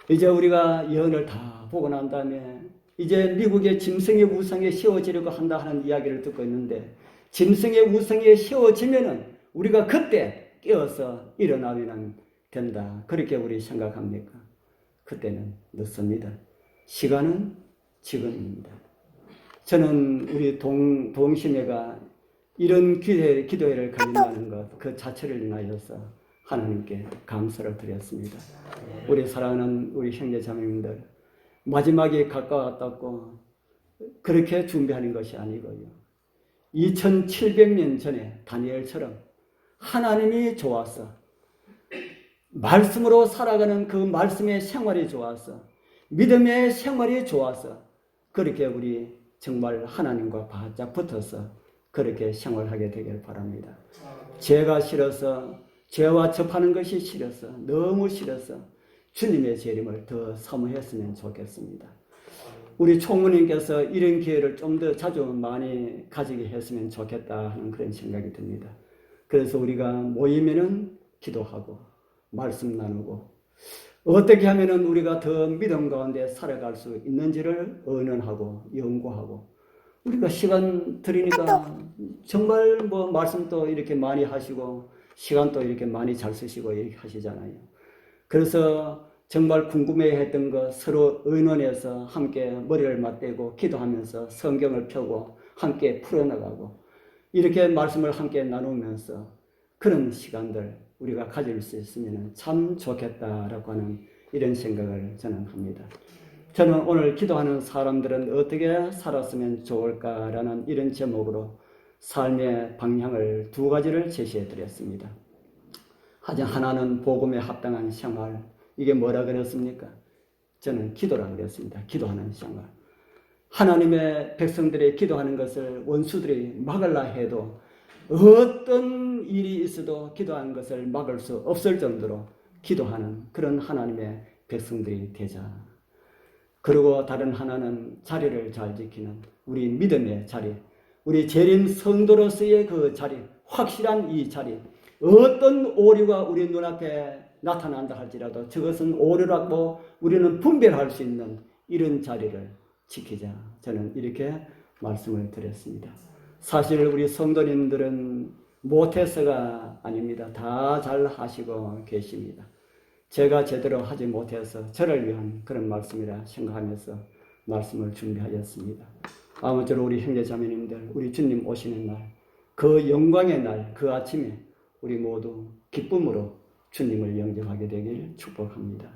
이제 우리가 예언을 다 보고 난 다음에 이제 미국의 짐승의 우상에 세워지려고 한다 하는 이야기를 듣고 있는데 짐승의 우상에 세워지면은 우리가 그때 깨어서 일어나면 된다. 그렇게 우리 생각합니까? 그때는 늦습니다. 시간은 지금입니다. 저는 우리 동심회가 이런 기도회를 가진다는 것, 그 자체를 인하여서 하나님께 감사를 드렸습니다. 우리 사랑하는 우리 형제 자매님들, 마지막이 가까웠다고 그렇게 준비하는 것이 아니고요. 2700년 전에 다니엘처럼 하나님이 좋아서 말씀으로 살아가는 그 말씀의 생활이 좋아서 믿음의 생활이 좋아서 그렇게 우리 정말 하나님과 바짝 붙어서 그렇게 생활하게 되길 바랍니다. 죄가 싫어서 죄와 접하는 것이 싫어서 너무 싫어서 주님의 재림을 더 사모했으면 좋겠습니다. 우리 총무님께서 이런 기회를 좀 더 자주 많이 가지게 했으면 좋겠다 하는 그런 생각이 듭니다. 그래서 우리가 모이면은 기도하고 말씀 나누고 어떻게 하면은 우리가 더 믿음 가운데 살아갈 수 있는지를 의논하고 연구하고 우리가 시간 드리니까 정말 뭐 말씀도 이렇게 많이 하시고 시간도 이렇게 많이 잘 쓰시고 이렇게 하시잖아요. 그래서 정말 궁금해했던 거 서로 의논해서 함께 머리를 맞대고 기도하면서 성경을 펴고 함께 풀어나가고 이렇게 말씀을 함께 나누면서 그런 시간들 우리가 가질 수 있으면 참 좋겠다라고 하는 이런 생각을 저는 합니다. 저는 오늘 기도하는 사람들은 어떻게 살았으면 좋을까라는 이런 제목으로 삶의 방향을 두 가지를 제시해 드렸습니다. 하나는 복음에 합당한 생활, 이게 뭐라 그랬습니까? 저는 기도라 그랬습니다. 기도하는 생활. 하나님의 백성들이 기도하는 것을 원수들이 막으려 해도 어떤 일이 있어도 기도하는 것을 막을 수 없을 정도로 기도하는 그런 하나님의 백성들이 되자. 그리고 다른 하나는 자리를 잘 지키는 우리 믿음의 자리, 우리 재림 성도로서의 그 자리, 확실한 이 자리, 어떤 오류가 우리 눈앞에 나타난다 할지라도 저것은 오류라고 우리는 분별할 수 있는 이런 자리를 지키자. 저는 이렇게 말씀을 드렸습니다. 사실 우리 성도님들은 못해서가 아닙니다. 다 잘 하시고 계십니다. 제가 제대로 하지 못해서 저를 위한 그런 말씀이라 생각하면서 말씀을 준비하였습니다. 아무쪼록 우리 형제자매님들, 우리 주님 오시는 날, 그 영광의 날, 그 아침에 우리 모두 기쁨으로 주님을 영접하게 되길 축복합니다.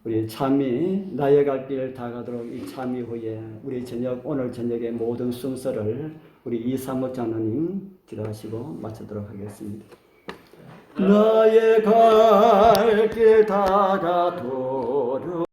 우리 참이 나의 갈 길 다 가도록 이 참이 후에 우리 오늘 저녁의 모든 순서를 우리 이사모 장로님 기도하시고 마치도록 하겠습니다. 나의 갈 길 다 가도록